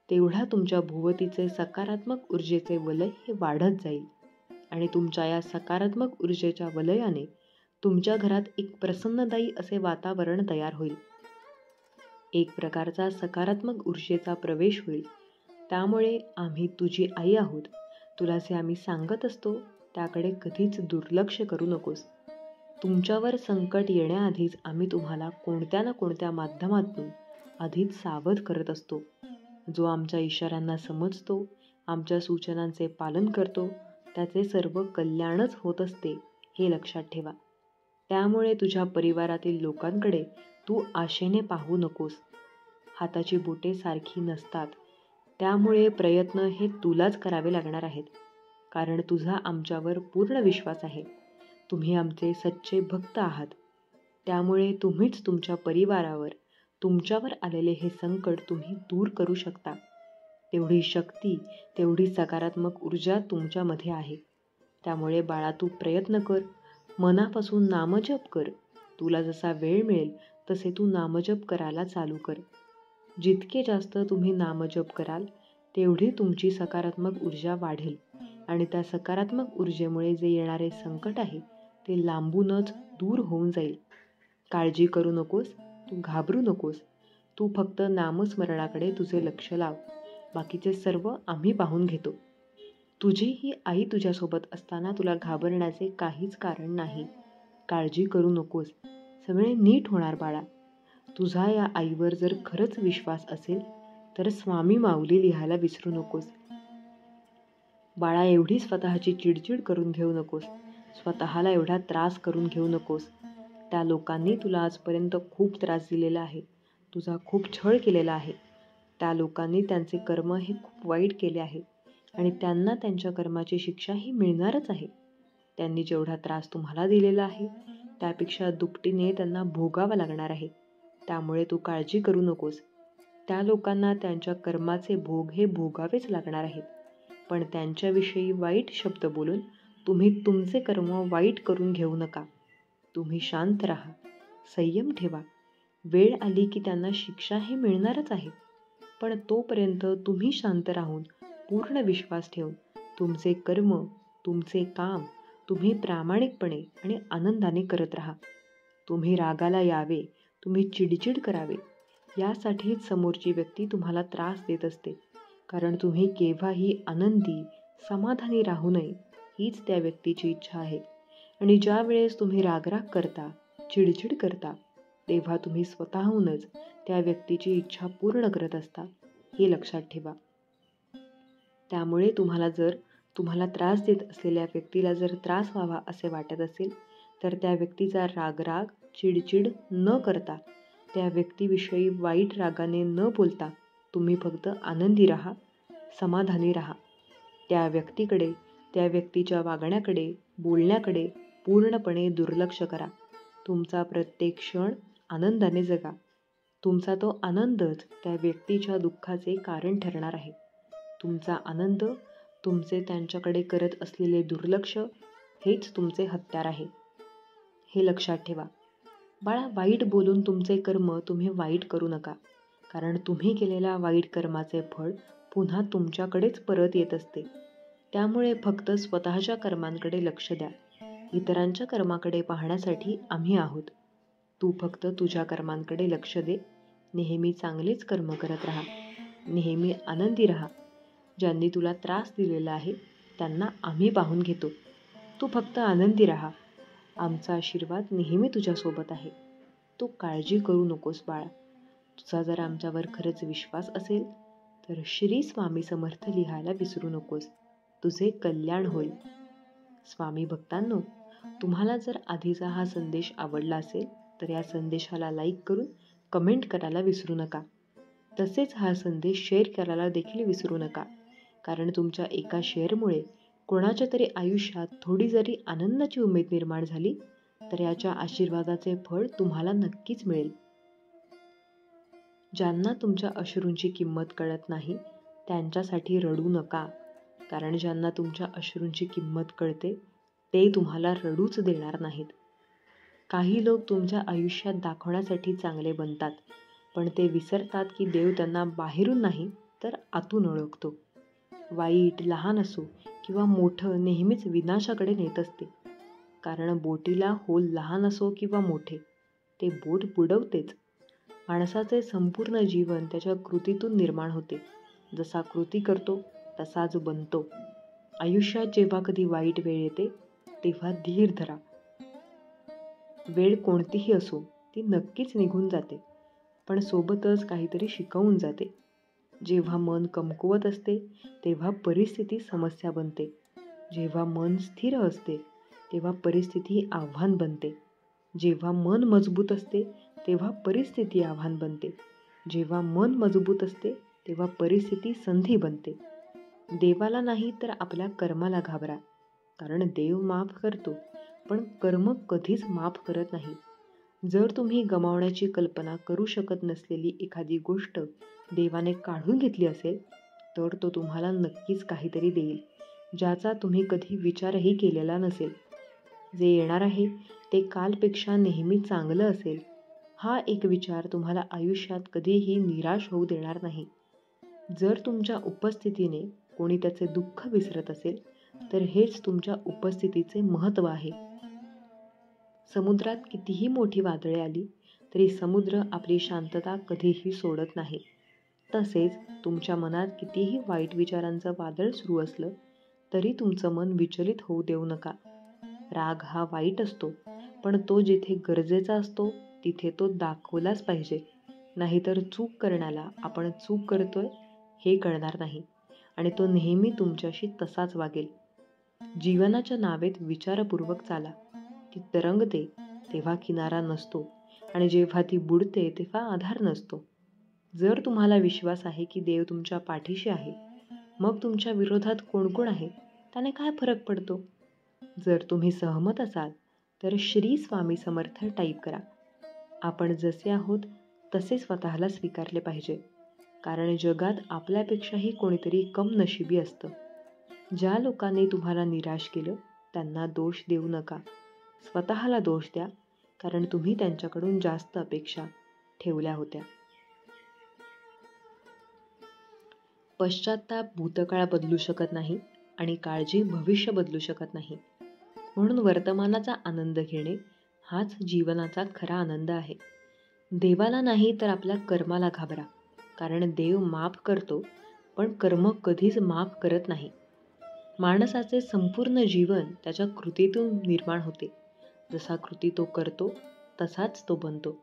तेवढा तुमच्या भोवतीचे सकारात्मक ऊर्जेचे वलय हे वाढत जाईल. आणि तुमच्या या सकारात्मक ऊर्जेच्या वलयाने तुमच्या घरात एक प्रसन्नदायी असे वातावरण तयार होईल. एक प्रकारचा सकारात्मक ऊर्जेचा प्रवेश होईल. त्यामुळे आम्ही तुझी आई आहोत. तुला जे आम्ही सांगत असतो त्याकडे कधीच दुर्लक्ष करू नकोस. तुमच्यावर संकट येण्याआधीच आम्ही तुम्हाला कोणत्या ना कोणत्या माध्यमातून आधीच सावध करत असतो. जो आमच्या इशाऱ्यांना समजतो, आमच्या सूचनांचे पालन करतो, त्याचे सर्व कल्याणच होत असते, हे लक्षात ठेवा. त्यामुळे तुझ्या परिवारातील लोकांकडे तू आशेने पाहू नकोस. हाताची बोटे सारखी नसतात. त्यामुळे प्रयत्न हे तुलाच करावे लागणार आहेत. कारण तुझा आमच्यावर पूर्ण विश्वास आहे. तुम्ही आमचे सच्चे भक्त आहात. त्यामुळे तुम्हीच तुमच्या परिवारावर, तुमच्यावर आलेले हे संकट तुम्ही दूर करू शकता. तेवढी शक्ती, तेवढी सकारात्मक ऊर्जा तुमच्यामध्ये आहे. त्यामुळे बाळा, तू प्रयत्न कर. मनापासून नामजप कर. तुला जसा वेळ मिळेल तसे तू नामजप करायला चालू कर. जितके जास्त तुम्ही नामजप कराल, तेवढी तुमची सकारात्मक ऊर्जा वाढेल. आणि त्या सकारात्मक ऊर्जेमुळे जे येणारे संकट आहे, ते लांबूनच दूर होऊन जाईल. काळजी करू नकोस. तू घाबरू नकोस. तू फक्त नामस्मरणाकडे तुझे लक्ष लाव. बाकीचे सर्व आम्ही पाहून घेतो. तुझी ही आई तुझ्यासोबत असताना तुला घाबरण्याचे काहीच कारण नाही. काळजी करू नकोस. सगळे नीट होणार बाळा. तुझा या आईवर जर खरंच विश्वास असेल तर स्वामी माऊली लिहायला विसरू नकोस. बाळा, एवढी स्वतःची चिडचिड करून घेऊ नकोस. स्वतःला एवढा त्रास करून घेऊ नकोस. त्या लोकांनी तुला आजपर्यंत खूप त्रास दिलेला आहे. तुझा खूप छळ केलेला आहे. त्या लोकांनी त्यांचे कर्म हे खूप वाईट केले आहे आणि त्यांना त्यांच्या कर्माची शिक्षा ही मिळणारच आहे. त्यांनी जेवढा त्रास तुम्हाला दिलेला आहे, त्यापेक्षा दुपटीने त्यांना भोगावा लागणार आहे. त्यामुळे तू काळजी करू नकोस. त्या लोकांना त्यांच्या कर्माचे भोग हे भोगावेच लागणार आहेत. पण त्यांच्याविषयी वाईट शब्द बोलून तुम्ही तुमचे कर्म वाईट करून घेऊ नका. तुम्ही शांत राहा. संयम ठेवा. वेळ आली की त्यांना शिक्षा ही मिळणारच आहे. पण तोपर्यंत तुम्ही शांत राहून, पूर्ण विश्वास ठेवून तुमचे कर्म, तुमचे काम तुम्ही प्रामाणिकपणे आणि आनंदाने करत राहा. तुम्ही रागाला यावे, तुम्ही चिडचिड करावे, यासाठीच समोरची व्यक्ती तुम्हाला त्रास देत असते. कारण तुम्ही केव्हाही आनंदी, समाधानी राहू नये, हीच त्या व्यक्तीची इच्छा आहे. आणि ज्या वेळेस तुम्ही रागराग करता, चिडचिड करता, तेव्हा तुम्ही स्वतःहूनच त्या व्यक्तीची इच्छा पूर्ण करत असता, हे लक्षात ठेवा. त्यामुळे तुम्हाला त्रास देत असलेल्या व्यक्तीला जर त्रास व्हावा असे वाटत असेल, तर त्या व्यक्तीचा रागराग, चिडचिड न करता, त्या व्यक्तीविषयी वाईट रागाने न बोलता तुम्ही फक्त आनंदी राहा, समाधानी राहा. त्या व्यक्तीकडे, त्या व्यक्तीच्या वागण्याकडे, बोलण्याकडे पूर्णपणे दुर्लक्ष करा. तुमचा प्रत्येक क्षण आनंदाने जगा. तुमचा तो आनंदच त्या व्यक्तीच्या दुःखाचे कारण ठरणार आहे. तुमचा आनंद, तुमचे त्यांच्याकडे करत असलेले दुर्लक्ष हेच तुमचे हत्यार आहे. हे लक्षात ठेवा. बाळा, वाईट बोलून तुमचे कर्म तुम्ही वाईट करू नका. कारण तुम्ही केलेल्या वाईट कर्माचे फळ पुन्हा तुमच्याकडेच परत येत असते. त्यामुळे फक्त स्वतःच्या कर्मांकडे लक्ष द्या. इतरांच्या कर्माकडे पाहण्यासाठी आम्ही आहोत. तू फक्त तुझ्या कर्मांकडे लक्ष दे. नेहमी चांगलेच कर्म करत राहा. नेहमी आनंदी राहा. ज्यांनी तुला त्रास दिलेला आहे त्यांना आम्ही पाहून घेतो. तू फक्त आनंदी राहा. आमचा आशीर्वाद नेहमी तुझ्यासोबत आहे. तू काळजी करू नकोस बाळा. तुझा जर आमच्यावर खरंच विश्वास असेल तर श्री स्वामी समर्थ लिहायला विसरू नकोस. तुझे कल्याण होईल. स्वामी भक्तांनो, तुम्हाला जर आधीचा हा संदेश आवडला असेल तर या संदेशाला लाईक करून कमेंट करायला विसरू नका. तसेच हा संदेश शेअर करायला देखील विसरू नका. कारण तुमच्या एका शेअरमुळे कोणाच्या तरी आयुष्यात थोडी जरी आनंदाची उमेद निर्माण झाली तर याच्या आशीर्वादाचे फळ तुम्हाला नक्कीच मिळेल. ज्यांना तुमच्या अश्रूंची किंमत कळत नाही त्यांच्यासाठी रडू नका. कारण ज्यांना तुमच्या अश्रूंची किंमत कळते ते तुम्हाला रडूच देणार नाहीत. काही लोक तुमच्या आयुष्यात दाखवण्यासाठी चांगले बनतात, पण ते विसरतात की देव त्यांना बाहेरून नाही तर आतून ओळखतो. वाईट लहान असो किंवा मोठं नेहमीच विनाशाकडे नेत असते. कारण बोटीला होल लहान असो किंवा मोठे, ते बोट बुडवतेच. माणसाचे संपूर्ण जीवन त्याच्या कृतीतून निर्माण होते. जसा कृती करतो तसाच बनतो. आयुष्यात जेव्हा कधी वाईट वेळ येते तेव्हा धीर धरा. वेळ कोणतीही असो ती नक्कीच निघून जाते, पण सोबतच काहीतरी शिकवून जाते. जेव्हा मन कमकुवत असते तेव्हा परिस्थिती समस्या बनते. जेव्हा मन स्थिर असते तेव्हा परिस्थिती आव्हान बनते. जेव्हा मन मजबूत असते तेव्हा परिस्थिती आव्हान बनते. जेव्हा मन मजबूत असते तेव्हा परिस्थिती संधी बनते. देवाला नाही तर आपल्या कर्माला घाबरा. कारण देव माफ करतो, पण कर्म कधीच माफ करत नाही. जर तुम्ही गमावण्याची कल्पना करू शकत नसलेली एखादी गोष्ट देवाने काढून घेतली असेल तर तो तुम्हाला नक्कीच काहीतरी देईल, ज्याचा तुम्ही कधी विचारही केलेला नसेल. जे येणार आहे ते कालपेक्षा नेहमी चांगलं असेल. हा एक विचार तुम्हाला आयुष्यात कधीही निराश होऊ देणार नाही. जर तुमच्या उपस्थितीने कोणी त्याचे दुःख विसरत असेल तर हेच तुमच्या उपस्थितीचे महत्त्व आहे. समुद्रात कितीही मोठी वादळे आली तरी समुद्र आपली शांतता कधीही सोडत नाही. तसेच तुमच्या मनात कितीही वाईट विचारांचं वादळ सुरू असलं तरी तुमचं मन विचलित होऊ देऊ नका. राग हा वाईट असतो, पण तो जिथे गरजेचा असतो तिथे तो दाखवलाच पाहिजे. नाहीतर चूक करण्याला आपण चूक करतोय हे कळणार नाही आणि तो नेहमी तुमच्याशी तसाच वागेल. जीवनाच्या नावेत विचारपूर्वक चाला. ती तरंगते तेव्हा किनारा नसतो आणि जेव्हा ती बुडते तेव्हा आधार नसतो. जर तुम्हाला विश्वास आहे की देव तुमच्या पाठीशी आहे, मग तुमच्या विरोधात कोण कोण आहे त्याने काय फरक पडतो. जर तुम्ही सहमत असाल तर श्री स्वामी समर्थ टाईप करा. आपण जसे आहोत तसे स्वतःला स्वीकारले पाहिजे. कारण जगात आपल्यापेक्षाही कोणीतरी कम नशिबी असतं. ज्या लोकांनी तुम्हाला निराश केलं त्यांना दोष देऊ नका. स्वतःला दोष द्या, कारण तुम्ही त्यांच्याकडून जास्त अपेक्षा ठेवल्या होत्या. पश्चाताप भूतकाळ बदलू शकत नाही आणि काळजी भविष्य बदलू शकत नाही. म्हणून वर्तमानाचा आनंद घेणे हाच जीवनाचा खरा आनंद आहे. देवाला नाही तर आपल्या कर्माला घाबरा. कारण देव माफ करतो, पण कर्म कधीच माफ करत नाही. माणसाचे संपूर्ण जीवन त्याच्या कृतीतून निर्माण होते. जसा कृती तो करतो तसाच तो बनतो.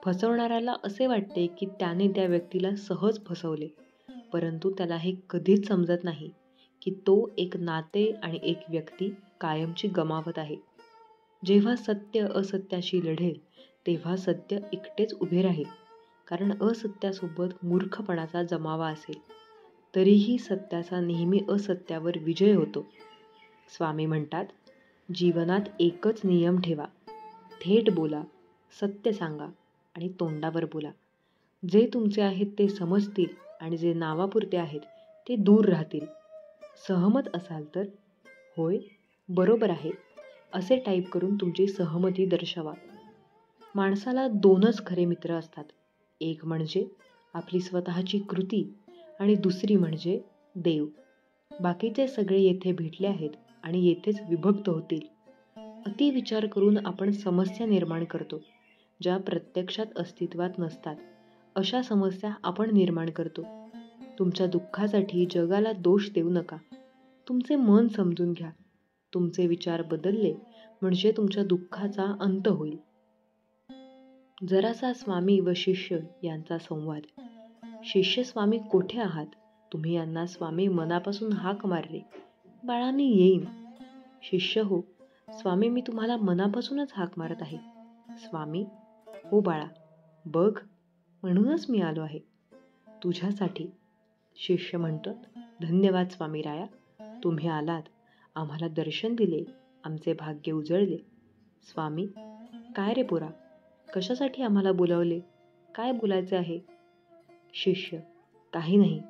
फसवणाऱ्याला असे वाटते की त्याने त्या व्यक्तीला सहज फसवले, परंतु त्याला हे कधीच समजत नाही की तो एक नाते आणि एक व्यक्ती कायमची गमावत आहे. जेव्हा सत्य असत्याशी लढेल तेव्हा सत्य एकटेच उभे राहील. कारण असत्यासोबत मूर्खपणाचा जमावा असेल तरीही सत्याचा नेहमी असत्यावर विजय होतो. स्वामी म्हणतात, जीवनात एकच नियम ठेवा. थेट बोला, सत्य सांगा आणि तोंडावर बोला. जे तुमचे आहेत ते समजतील आणि जे नावापुरते आहेत ते दूर राहतील. सहमत असाल तर होय, बरोबर आहे असे टाईप करून तुमची सहमती दर्शवा. माणसाला दोनच खरे मित्र असतात. एक म्हणजे आपली स्वतःची कृती आणि दुसरी म्हणजे देव. बाकीचे सगळे येथे भेटले आहेत आणि येथेच विभक्त होतील. अतिविचार करून आपण समस्या निर्माण करतो, ज्या प्रत्यक्षात अस्तित्वात नसतात. अशा समस्या आपण निर्माण करतो. तुमच्या दुःखासाठी जगाला दोष देऊ नका. तुमचे मन समजून घ्या. तुमचे विचार बदलले म्हणजे तुमच्या दुःखाचा अंत होईल. जरासा स्वामी व शिष्य यांचा संवाद. शिष्य: स्वामी कोठे आहात? तुम्ही यांना स्वामी मनापासून हाक मारली. बाळा, मी येईन. शिष्य: हो स्वामी, मी तुम्हाला मनापासूनच हाक मारत आहे. स्वामी: हो बाळा, बघ, म्हणूनच मी आलो आहे तुझ्यासाठी. शिष्य म्हणतो: धन्यवाद स्वामी राया, तुम्ही आलात, आम्हाला दर्शन दिले, आमचे भाग्य उजळले. स्वामी: काय रे पोरा, कशासाठी आम्हाला बोलावले? काय बोलायचे आहे? शिष्य: काही नाही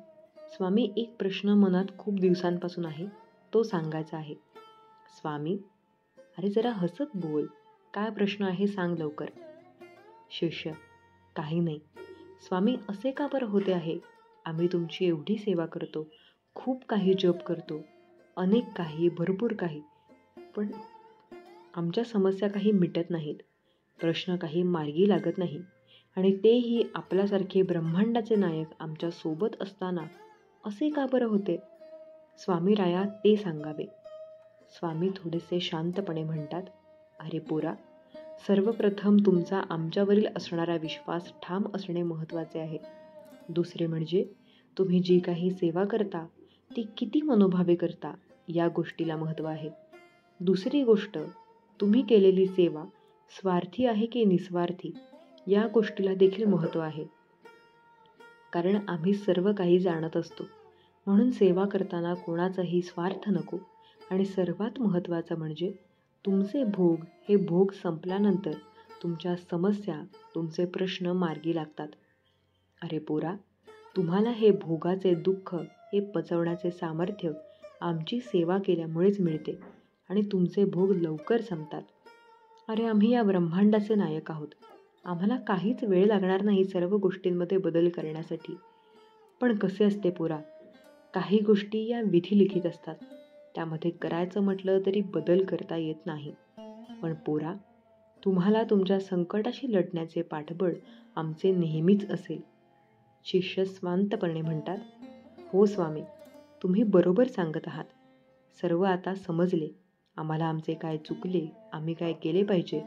स्वामी, एक प्रश्न मनात खूप दिवसांपासून आहे, तो सांगायचा आहे. स्वामी: अरे जरा हसत बोल, काय प्रश्न आहे सांग लवकर. शिष्य: काही नाही स्वामी, असे का बरं होते आहे? आम्ही तुमची एवढी सेवा करतो, खूप काही जप करतो, अनेक काही, भरपूर काही, पण आमच्या समस्या काही मिटत नाहीत, प्रश्न काही मार्गी लागत नाही, आणि तेही आपल्यासारखे ब्रह्मांडाचे नायक आमच्या सोबत असताना असे का बरं होते? स्वामी राया, ते सांगावे. स्वामी थोडेसे शांतपणे म्हणतात: अरे पोरा, सर्वप्रथम तुमचा आमच्यावरील असणारा विश्वास ठाम असणे महत्त्वाचे आहे. दुसरे म्हणजे तुम्ही जी काही सेवा करता ती किती मनोभावे करता या गोष्टीला महत्त्व आहे. दुसरी गोष्ट, तुम्ही केलेली सेवा स्वार्थी आहे की निस्वार्थी या गोष्टीला देखील महत्त्व आहे. कारण आम्ही सर्व काही जाणत असतो, म्हणून सेवा करताना कोणाचाही स्वार्थ नको. आणि सर्वात महत्त्वाचं म्हणजे तुमचे भोग, हे भोग संपल्यानंतर तुमच्या समस्या, तुमचे प्रश्न मार्गी लागतात. अरे पोरा, तुम्हाला हे भोगाचे दुःख हे पचवण्याचे सामर्थ्य आमची सेवा केल्यामुळेच मिळते आणि तुमचे भोग लवकर संपतात. अरे आम्ही या ब्रह्मांडाचे नायक आहोत, आम्हाला काहीच वेळ लागणार नाही सर्व गोष्टींमध्ये बदल करण्यासाठी. पण कसे असते पोरा, काही गोष्टी या विधी लिखित असतात, त्यामध्ये करायचं म्हटलं तरी बदल करता येत नाही. पण पोरा, तुम्हाला तुमच्या संकटाशी लढण्याचे पाठबळ आमचे नेहमीच असेल. शिष्य स्वांतपणे म्हणतात: हो स्वामी, तुम्ही बरोबर सांगत आहात. सर्व आता समजले. आम्हाला आमचे काय चुकले, आम्ही काय केले पाहिजे,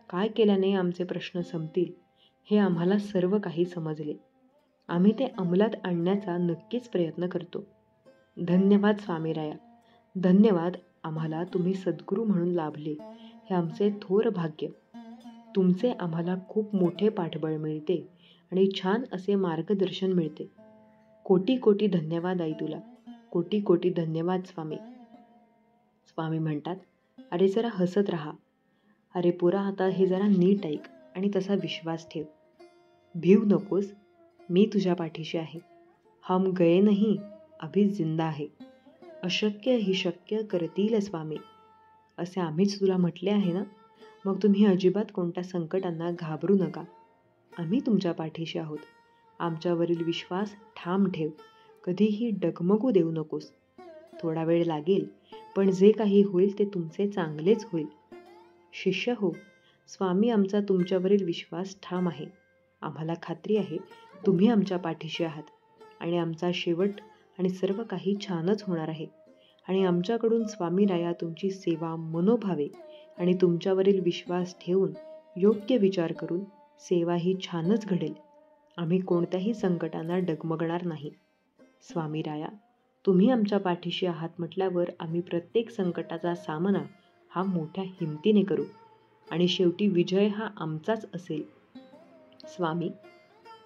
काय केल्याने आमचे प्रश्न संपतील, हे आम्हाला सर्व काही समजले. आम्ही ते अंमलात आणण्याचा नक्कीच प्रयत्न करतो. धन्यवाद स्वामी राया, धन्यवाद. आम्हाला तुम्ही सद्गुरू म्हणून लाभले, हे आमचे थोर भाग्य. तुमचे आम्हाला खूप मोठे पाठबळ मिळते आणि छान असे मार्गदर्शन मिळते. कोटी कोटी धन्यवाद आई तुला, कोटी कोटी धन्यवाद स्वामी. स्वामी म्हणतात: अरे जरा हसत राहा. अरे पोरा, आता हे जरा नीट ऐक आणि तसा विश्वास ठेव. भीव नकोस, मी तुझ्या पाठीशी आहे. हम गए नहीं, अभी जिंदा आहे. अशक्य ही शक्य करतील स्वामी, असे आम्हीच तुला म्हटले आहे ना. मग तुम्ही अजिबात कोणत्या संकटांना घाबरू नका. आम्ही तुमच्या पाठीशी आहोत. आमच्यावरील विश्वास ठाम ठेव, कधीही डगमगू देऊ नकोस. थोडा वेळ लागेल, पण जे काही होईल ते तुमचे चांगलेच होईल. शिष्य: हो स्वामी, आमचा तुमच्यावरील विश्वास ठाम आहे. आम्हाला खात्री आहे तुम्ही आमच्या पाठीशी आहात आणि आमचा शेवट आणि सर्व काही छानच होणार आहे. आणि आमच्याकडून स्वामी राया तुमची सेवा मनोभावे आणि तुमच्यावरील विश्वास ठेवून योग्य विचार करून सेवा ही छानच घडेल. आम्ही कोणत्याही संकटांना डगमगणार नाही. स्वामी राया, तुम्ही आमच्या पाठीशी आहात म्हटल्यावर आम्ही प्रत्येक संकटाचा सामना हा मोठ्या हिमतीने करू आणि शेवटी विजय हा आमचाच असेल. स्वामी,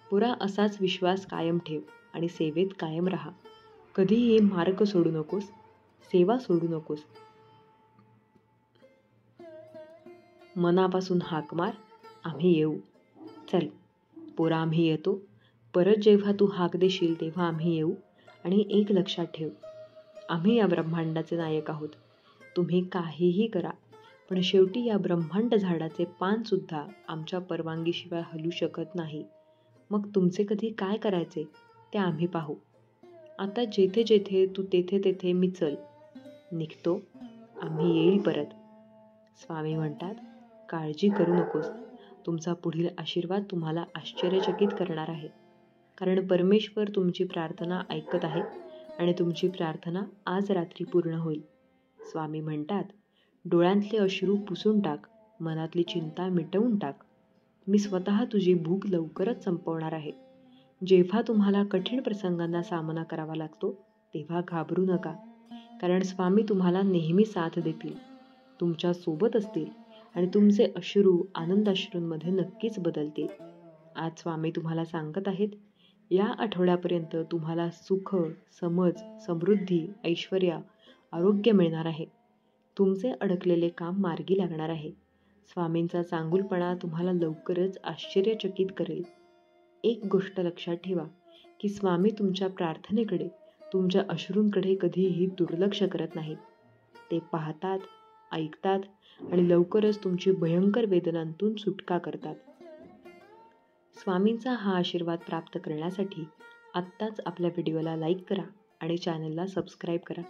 पुरा असाच विश्वास कायम ठेव आणि सेवेत कायम राहा. कधीही मार्ग सोडू नकोस, सेवा सोडू नकोस. मनापासून हाक मार, आम्ही येऊ. चल पोरा, आम्ही येतो. परत जेव्हा तू हाक देशील तेव्हा आम्ही येऊ. आणि एक लक्षात ठेव, आम्ही या ब्रह्मांडाचे नायक आहोत. तुम्ही काहीही करा, पण शेवटी या ब्रह्मांड झाडाचे पानसुद्धा आमच्या परवानगीशिवाय हलू शकत नाही. मग तुमचे कधी काय करायचे ते आम्ही पाहू. आता जेथे जेथे तू तेथे तेथे मी चल निघतो. आम्ही येईल परत. स्वामी म्हणतात, काळजी करू नकोस. तुमचा पुढील आशीर्वाद तुम्हाला आश्चर्यचकित करणार आहे. कारण परमेश्वर तुमची प्रार्थना ऐकत आहे आणि तुमची प्रार्थना आज रात्री पूर्ण होईल. स्वामी म्हणतात, डोळ्यांतले अश्रू पुसून टाक, मनातली चिंता मिटवून टाक. मी स्वतः तुझी भूक लवकरच संपवणार आहे. जेव्हा तुम्हाला कठीण प्रसंगांना सामना करावा लागतो तेव्हा घाबरू नका, कारण स्वामी तुम्हाला नेहमी साथ देतील, तुमच्या सोबत असतील आणि तुमचे अश्रू आनंदाश्रूंमध्ये नक्कीच बदलतील. आज स्वामी तुम्हाला सांगत आहेत, या आठवड्यापर्यंत तुम्हाला सुख, समज, समृद्धी, ऐश्वर्य, आरोग्य मिळणार आहे. तुमचे अडकलेले काम मार्गी लागणार आहे. स्वामींचा चांगुलपणा तुम्हाला लवकरच आश्चर्यचकित करेल. एक गोष्ट लक्षात ठेवा की स्वामी तुमच्या प्रार्थनेकडे, तुमच्या अश्रूंकडे कधीही दुर्लक्ष करत नाहीत. ते पाहतात, ऐकतात आणि लवकरच तुमची भयंकर वेदनांतून सुटका करतात. स्वामींचा हा आशीर्वाद प्राप्त करण्यासाठी आत्ताच आपल्या व्हिडिओला लाईक करा आणि चॅनलला सबस्क्राईब करा.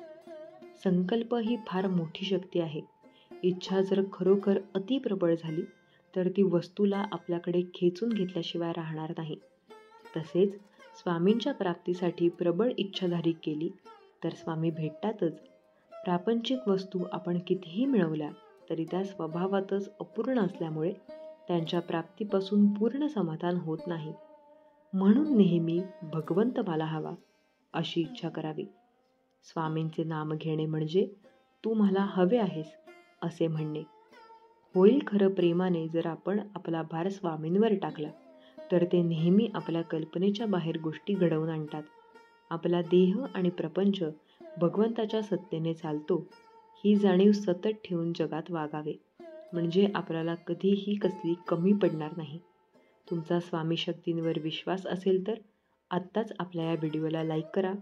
संकल्प ही फार मोठी शक्ती आहे. इच्छा जर खरोखर अतिप्रबळ झाली तर ती वस्तूला आपल्याकडे खेचून घेतल्याशिवाय राहणार नाही. तसेच स्वामींच्या प्राप्तीसाठी प्रबळ इच्छाधारी केली तर स्वामी भेटतातच. प्रापंचिक वस्तू आपण कितीही मिळवल्या तरी त्या स्वभावातच अपूर्ण असल्यामुळे त्यांच्या प्राप्तीपासून पूर्ण समाधान होत नाही. म्हणून नेहमी भगवंत मला हवा अशी इच्छा करावी. स्वामींचे नाम घेणे म्हणजे तू मला हवे आहेस असे म्हणणे. होईल खरं प्रेमाने जर आपण आपला भार स्वामींवर टाकला तर ते नेहमी आपल्या कल्पनेच्या बाहेर गोष्टी घडवून आणतात. आपला देह आणि प्रपंच भगवंताच्या सत्तेने चालतो ही जाणीव सतत ठेवून जगात वागावे, म्हणजे आपल्याला कधीही कसली कमी पडणार नाही. तुमचा स्वामी शक्तींवर विश्वास असेल तर आत्ताच आपल्या या व्हिडिओला लाईक करा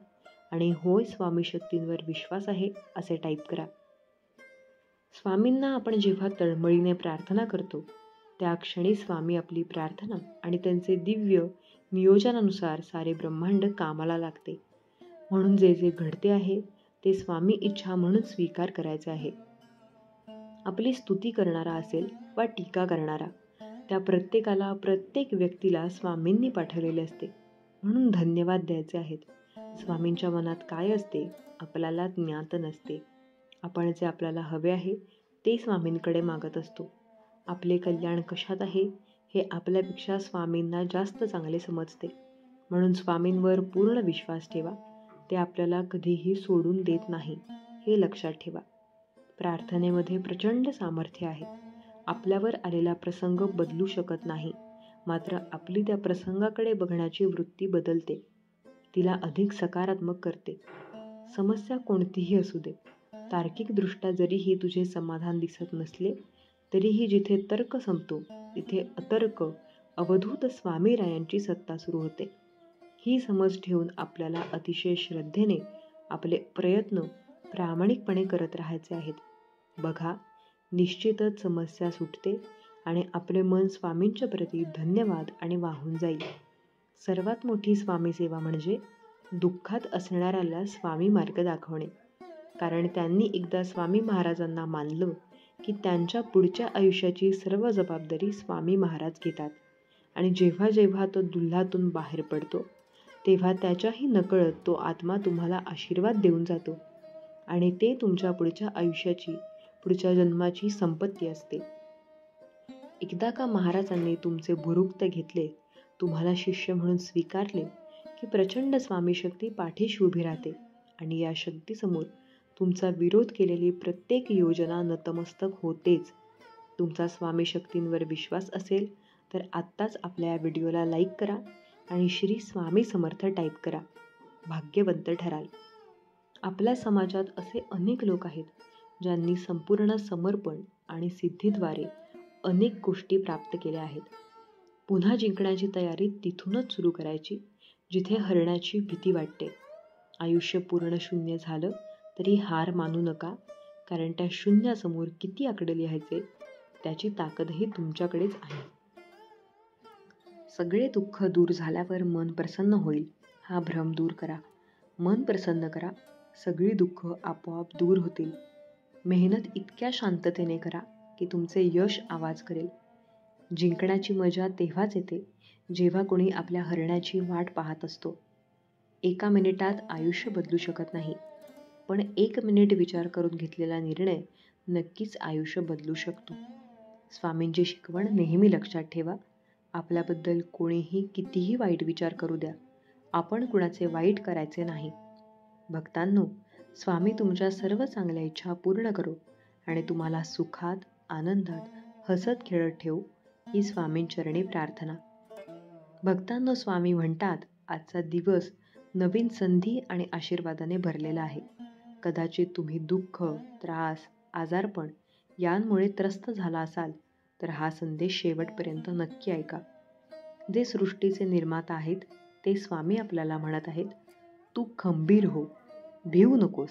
आणि होय स्वामी शक्तींवर विश्वास आहे असे टाईप करा. स्वामींना आपण जेव्हा तळमळीने प्रार्थना करतो त्या क्षणी स्वामी आपली प्रार्थना आणि त्यांचे दिव्य नियोजनानुसार सारे ब्रह्मांड कामाला लागते. म्हणून जे जे घडते आहे ते स्वामी इच्छा म्हणून स्वीकार करायचे आहे. आपली स्तुती करणारा असेल वा टीका करणारा, त्या प्रत्येकाला, प्रत्येक व्यक्तीला स्वामींनी पाठवलेले असते, म्हणून धन्यवाद द्यायचे आहेत. स्वामींच्या मनात काय असते आपल्याला ज्ञात नसते. आपण जे आपल्याला हवे आहे ते स्वामींकडे मागत असतो. आपले कल्याण कशात आहे हे आपल्यापेक्षा स्वामींना जास्त चांगले समजते. म्हणून स्वामींवर पूर्ण विश्वास ठेवा. ते आपल्याला कधीही सोडून देत नाही हे लक्षात ठेवा. प्रार्थनेमध्ये प्रचंड सामर्थ्य आहे. आपल्यावर आलेला प्रसंग बदलू शकत नाही, मात्र आपली त्या प्रसंगाकडे बघण्याची वृत्ती बदलते, तिला अधिक सकारात्मक करते. समस्या कोणतीही असू दे, तार्किकदृष्ट्या जरीही तुझे समाधान दिसत नसले तरीही जिथे तर्क संपतो तिथे अतर्क अवधूत स्वामीरायांची सत्ता सुरू होते. ही समज ठेवून आपल्याला अतिशय श्रद्धेने आपले प्रयत्न प्रामाणिकपणे करत राहायचे आहेत. बघा, निश्चितच समस्या सुटते आणि आपले मन स्वामींच्या प्रती धन्यवाद आणि वाहून जाईल. सर्वात मोठी स्वामी सेवा म्हणजे दुःखात असणाऱ्याला स्वामी मार्ग दाखवणे. कारण त्यांनी एकदा स्वामी महाराजांना मानलं की त्यांच्या पुढच्या आयुष्याची सर्व जबाबदारी स्वामी महाराज घेतात आणि जेव्हा जेव्हा तो दुल्हातून बाहेर पडतो तेव्हा त्याच्याही नकळत तो आत्मा तुम्हाला आशीर्वाद देऊन जातो आणि ते तुमच्या पुढच्या आयुष्याची, पुढच्या जन्माची संपत्ती असते. एकदा का महाराजांनी तुमचे भुरुक्त घेतले, तुम्हाला शिष्य म्हणून स्वीकारले की प्रचंड स्वामी शक्ती पाठीशी उभी राहते आणि या शक्तीसमोर तुमचा विरोध केलेली प्रत्येक योजना नतमस्तक होतेच. तुमचा स्वामी शक्तींवर विश्वास असेल तर आत्ताच आपल्या या व्हिडिओला लाईक करा आणि श्री स्वामी समर्थ टाईप करा. भाग्यवंत ठराल. आपल्या समाजात असे अनेक लोक आहेत ज्यांनी संपूर्ण समर्पण आणि सिद्धीद्वारे अनेक गोष्टी प्राप्त केल्या आहेत. पुन्हा जिंकण्याची तयारी तिथूनच सुरू करायची जिथे हरण्याची भीती वाटते. आयुष्य पूर्ण शून्य झालं तरी हार मानू नका, कारण त्या शून्यासमोर किती आकडे लिहायचे त्याची ताकदही तुमच्याकडेच आहे. सगळे दुःख दूर झाल्यावर मन प्रसन्न होईल हा भ्रम दूर करा. मन प्रसन्न करा, सगळी दुःख आपोआप दूर होतील. मेहनत इतक्या शांततेने करा की तुमचे यश आवाज करेल. जिंकण्याची मजा तेव्हाच येते जेव्हा कोणी आपल्या हरण्याची वाट पाहत असतो. 1 मिनिटात आयुष्य बदलू शकत नाही, पण 1 मिनिट विचार करून घेतलेला निर्णय नक्कीच आयुष्य बदलू शकतो. स्वामींची शिकवण नेहमी लक्षात ठेवा. आपल्याबद्दल कोणीही कितीही वाईट विचार करू द्या, आपण कुणाचे वाईट करायचे नाही. भक्तांनो, स्वामी तुमच्या सर्व चांगल्या इच्छा पूर्ण करो आणि तुम्हाला सुखात, आनंदात, हसत खेळत ठेवू, ही स्वामींचरणी प्रार्थना. भक्तांनो, स्वामी म्हणतात, आजचा दिवस नवीन संधी आणि आशीर्वादाने भरलेला आहे. कदाचित तुम्ही दुःख, त्रास, आजारपण यांमुळे त्रस्त झाला असाल तर हा संदेश शेवटपर्यंत नक्की ऐका. जे सृष्टीचे निर्माता आहेत ते स्वामी आपल्याला म्हणत आहेत, तू खंबीर हो, भिवू नकोस.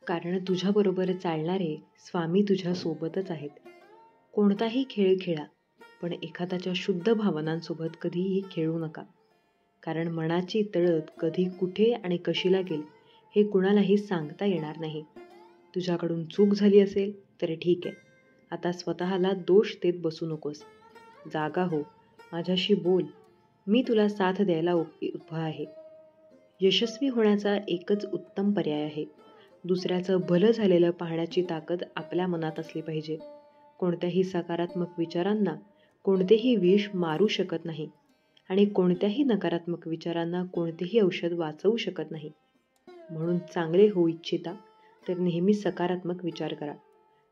कारण तुझ्याबरोबर चालणारे स्वामी तुझ्या सोबतच आहेत. कोणताही खेळ खेळा, पण एखाद्याच्या शुद्ध भावनांसोबत कधीही खेळू नका. कारण मनाची तळप कधी कुठे आणि कशी लागेल हे कुणालाही सांगता येणार नाही. तुझ्याकडून चूक झाली असेल तर ठीक आहे, आता स्वतःला दोष देत बसू नकोस. जागा हो, माझ्याशी बोल, मी तुला साथ द्यायला उभा आहे. यशस्वी होण्याचा एकच उत्तम पर्याय आहे. दुसऱ्याचं भलं झालेलं पाहण्याची ताकद आपल्या मनात असली पाहिजे. कोणत्याही सकारात्मक विचारांना कोणतेही विष मारू शकत नाही आणि कोणत्याही नकारात्मक विचारांना कोणतेही औषध वाचवू शकत नाही. म्हणून चांगले होऊ इच्छिता तर नेहमी सकारात्मक विचार करा.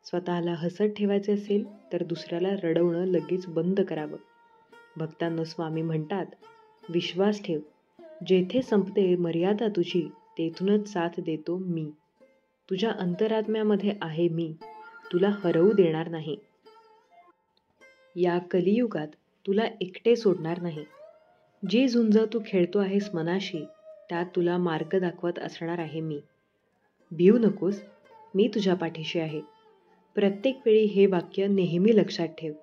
स्वतःला हसत ठेवायचे असेल तर दुसऱ्याला रडवणं लगेच बंद करावं. भक्तांनो, स्वामी म्हणतात, विश्वास ठेव, जेथे संपते मर्यादा तुझी तेथूनच साथ देतो मी. तुझ्या अंतरात्म्यामध्ये आहे मी, तुला हरवू देणार नाही. या कलियुगात तुला एकटे सोडणार नाही. जी झुंज तू खेळतो आहेस मनाशी, त्यात तुला मार्ग दाखवत असणार आहे मी. भिवू नकोस, मी तुझ्या पाठीशी आहे. प्रत्येक वेळी हे वाक्य नेहमी लक्षात ठेव.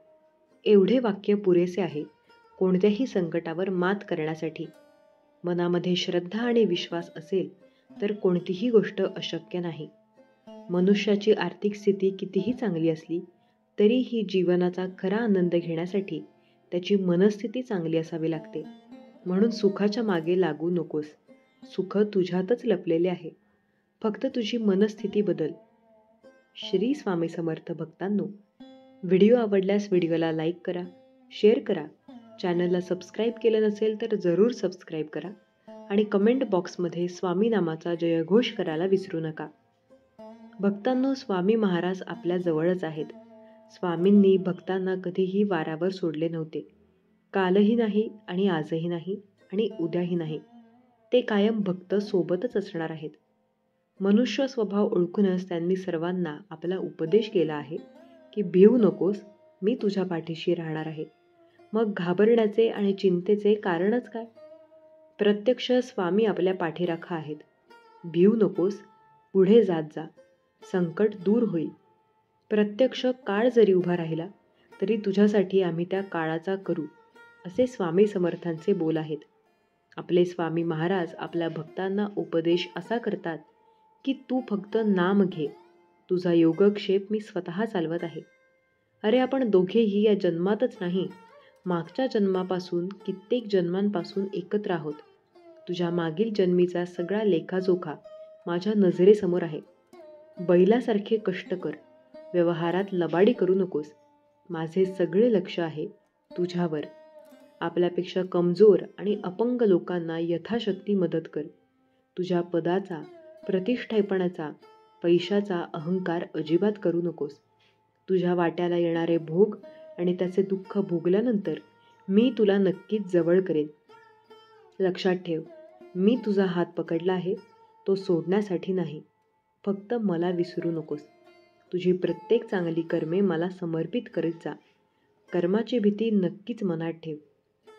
एवढे वाक्य पुरेसे आहे कोणत्याही संकटावर मात करण्यासाठी. मनामध्ये श्रद्धा आणि विश्वास असेल तर कोणतीही गोष्ट अशक्य नाही. मनुष्याची आर्थिक स्थिती कितीही चांगली असली तरीही जीवनाचा खरा आनंद घेण्यासाठी त्याची मनस्थिती चांगली असावी लागते. म्हणून सुखाच्या मागे लागू नकोस. सुख तुझ्यातच लपलेले आहे, फक्त तुझी मनस्थिती बदल. श्री स्वामी समर्थ. भक्तांनो, व्हिडिओ आवडल्यास व्हिडिओला लाईक करा, शेअर करा. चॅनलला सबस्क्राईब केलं नसेल तर जरूर सबस्क्राईब करा आणि कमेंट बॉक्समध्ये स्वामी नामाचा जयघोष करायला विसरू नका. भक्तांनो, स्वामी महाराज आपल्या जवळच आहेत. स्वामींनी भक्तांना कधीही वाऱ्यावर सोडले नव्हते. कालही नाही आणि आजही नाही आणि उद्याही नाही. ते कायम भक्त सोबतच असणार आहेत. मनुष्य स्वभाव ओळखूनच त्यांनी सर्वांना आपला उपदेश केला आहे की भिवू नकोस, मी तुझ्या पाठीशी राहणार आहे. मग घाबरण्याचे आणि चिंतेचे कारणच काय? प्रत्यक्ष स्वामी आपल्या पाठीराखा आहेत. भिवू नकोस, पुढे जात जा, संकट दूर होईल. प्रत्यक्ष काळ जरी उभा राहिला तरी तुझ्यासाठी आम्ही त्या काळाचा करू, असे स्वामी समर्थांचे बोल आहेत. आपले स्वामी महाराज आपल्या भक्तांना उपदेश असा करतात की तू फक्त नाम घे, तुझा योगक्षेप मी स्वतः चालवत आहे. अरे, आपण दोघेही या जन्मातच नाही, मागच्या जन्मापासून कित्येक जन्मांपासून एकत्र आहोत. तुझ्या मागील जन्मीचा सगळा लेखाजोखा माझ्या नजरेसमोर आहे. बैलासारखे कष्ट कर, व्यवहारात लबाडी करू नकोस. माझे सगळे लक्ष आहे तुझ्यावर. आपल्यापेक्षा कमजोर आणि अपंग लोकांना यथाशक्ती मदत कर. तुझ्या पदाचा, प्रतिष्ठेपणाचा, पैशाचा अहंकार अजिबात करू नकोस. तुझ्या वाट्याला येणारे भोग आणि त्याचे दुःख भोगल्यानंतर मी तुला नक्कीच जवळ करेन. लक्षात ठेव, मी तुझा हात पकडला आहे, तो सोडण्यासाठी नाही. फक्त मला विसरू नकोस. तुझी प्रत्येक चांगली कर्मे मला समर्पित करीत जा. कर्माची भीती नक्कीच मनात ठेव.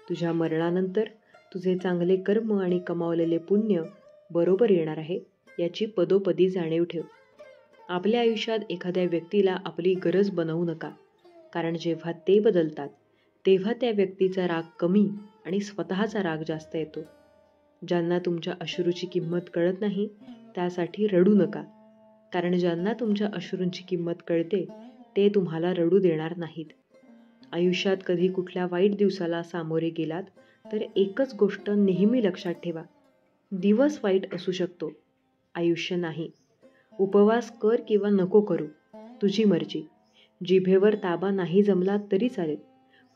तुझ्या मरणानंतर तुझे चांगले कर्म आणि कमावलेले पुण्य बरोबर येणार आहे याची पदोपदी जाणीव ठेव. आपल्या आयुष्यात एखाद्या व्यक्तीला आपली गरज बनवू नका, कारण जेव्हा ते बदलतात तेव्हा त्या व्यक्तीचा राग कमी आणि स्वतःचा राग जास्त येतो. ज्यांना तुमच्या अश्रूची किंमत कळत नाही त्यासाठी रडू नका. कारण ज्यांना तुमच्या अश्रूंची किंमत कळते ते तुम्हाला रडू देणार नाहीत. आयुष्यात कधी कुठल्या वाईट दिवसाला सामोरे गेलात तर एकच गोष्ट नेहमी लक्षात ठेवा. दिवस वाईट असू शकतो, आयुष्य नाही. उपवास कर किंवा नको करू, तुझी मर्जी. जिभेवर ताबा नाही जमला तरी चालेल,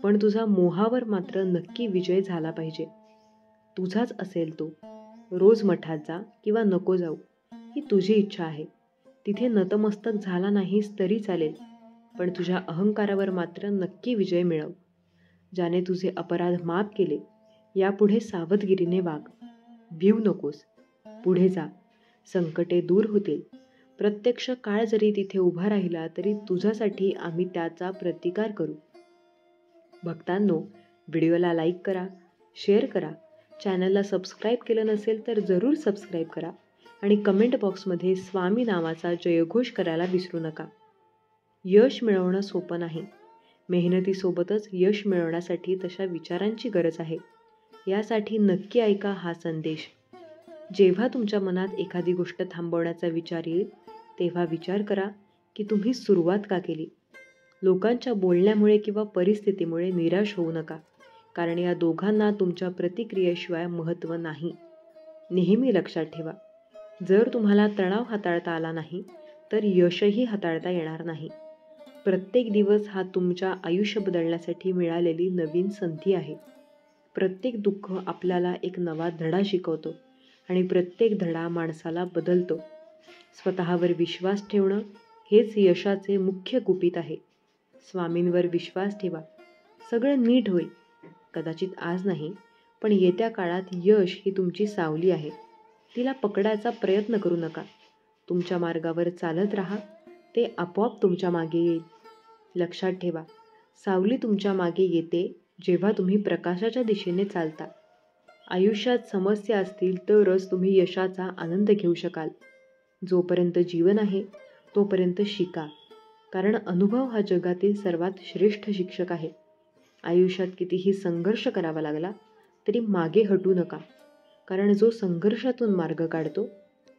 पण तुझा मोहावर मात्र नक्की विजय झाला पाहिजे. तुझाच असेल तो. रोज मठात जा किंवा नको जाऊ, ही तुझी इच्छा आहे. तिथे नतमस्तक झाला नाहीस तरी चालेल, पण तुझ्या अहंकारावर मात्र नक्की विजय मिळव. ज्याने तुझे अपराध माफ केले, यापुढे सावधगिरीने वाग. भिऊ नकोस, पुढे जा. संकटे दूर होतील. प्रत्यक्ष काळ जरी तिथे उभा राहिला तरी तुझ्यासाठी आम्ही त्याचा प्रतिकार करू. भक्तांनो, व्हिडिओला लाईक करा, शेअर करा. चॅनलला सबस्क्राईब केलं नसेल तर जरूर सबस्क्राईब करा आणि कमेंट बॉक्समध्ये स्वामी नावाचा जयघोष करायला विसरू नका. यश मिळवणं सोपं नाही. मेहनतीसोबतच यश मिळवण्यासाठी तशा विचारांची गरज आहे. यासाठी नक्की ऐका हा संदेश. जेव्हा तुमच्या मनात एखादी गोष्ट थांबवण्याचा विचार येईल तेव्हा विचार करा की तुम्ही सुरुवात का केली. लोकांच्या बोलण्यामुळे किंवा परिस्थितीमुळे निराश होऊ नका, कारण या दोघांना तुमच्या प्रतिक्रियेशिवाय महत्त्व नाही. नेहमी लक्षात ठेवा, जर तुम्हाला तणाव हाताळता आला नाही तर यशही हाताळता येणार नाही. प्रत्येक दिवस हा तुमच्या आयुष्य बदलण्यासाठी मिळालेली नवीन संधी आहे. प्रत्येक दुःख आपल्याला एक नवा धडा शिकवतो आणि प्रत्येक धडा माणसाला बदलतो. स्वतःवर विश्वास ठेवणं हेच यशाचे मुख्य गुपित आहे. स्वामींवर विश्वास ठेवा, सगळं नीट होईल. कदाचित आज नाही, पण येत्या काळात यश ही तुमची सावली आहे. तिला पकडायचा प्रयत्न करू नका. तुमच्या मार्गावर चालत राहा, ते आपोआप तुमच्या मागे येईल. लक्षात ठेवा, सावली तुमच्या मागे येते जेव्हा तुम्ही प्रकाशाच्या दिशेने चालता. आयुष्यात समस्या असतील तरच तुम्ही यशाचा आनंद घेऊ शकाल. जोपर्यंत जीवन आहे तोपर्यंत शिका, कारण अनुभव हा जगातील सर्वात श्रेष्ठ शिक्षक आहे. आयुष्यात कितीही संघर्ष करावा लागला तरी मागे हटू नका, कारण जो संघर्षातून मार्ग काढतो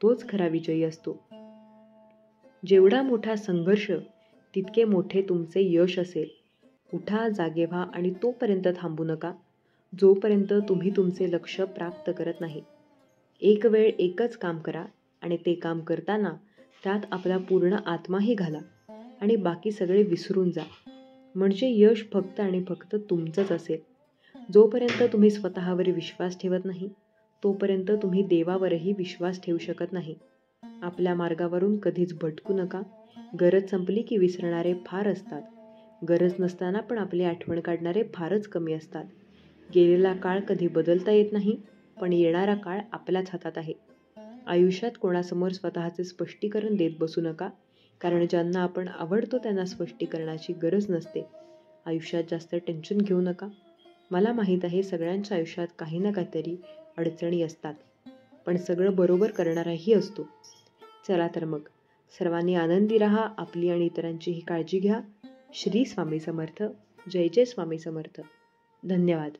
तोच खरा विजयी असतो. जेवढा मोठा संघर्ष तितके मोठे तुमचे यश असेल. उठा, जागे व्हा आणि तोपर्यंत थांबू नका जोपर्यंत तुम्ही तुमचे लक्ष्य प्राप्त करत नाही. एक वेळ एकच काम करा आणि ते काम करताना त्यात आपला पूर्ण आत्माही घाला आणि बाकी सगळे विसरून जा. म्हणजे यश फक्त आणि फक्त तुमचंच असेल. जोपर्यंत तुम्ही स्वतःवर विश्वास ठेवत नाही तोपर्यंत तुम्ही देवावरही विश्वास ठेवू शकत नाही. आपल्या मार्गावरून कधीच भटकू नका. गरज संपली की विसरणारे फार असतात. गरज नसताना पण आपली आठवण काढणारे फारच कमी असतात. गेलेला काळ कधी बदलता येत नाही, पण येणारा काळ आपल्याच हातात आहे. आयुष्यात कोणासमोर स्वतःचे स्पष्टीकरण देत बसू नका, कारण ज्यांना आपण आवडतो त्यांना स्पष्टीकरणाची गरज नसते. आयुष्यात जास्त टेन्शन घेऊ नका. मला माहीत आहे सगळ्यांच्या आयुष्यात काही ना काहीतरी अडचणी असतात, पण सगळं बरोबर करणाराही असतो. चला तर मग, सर्वांनी आनंदी राहा. आपली आणि इतरांचीही काळजी घ्या. श्री स्वामी समर्थ. जय जय स्वामी समर्थ. धन्यवाद.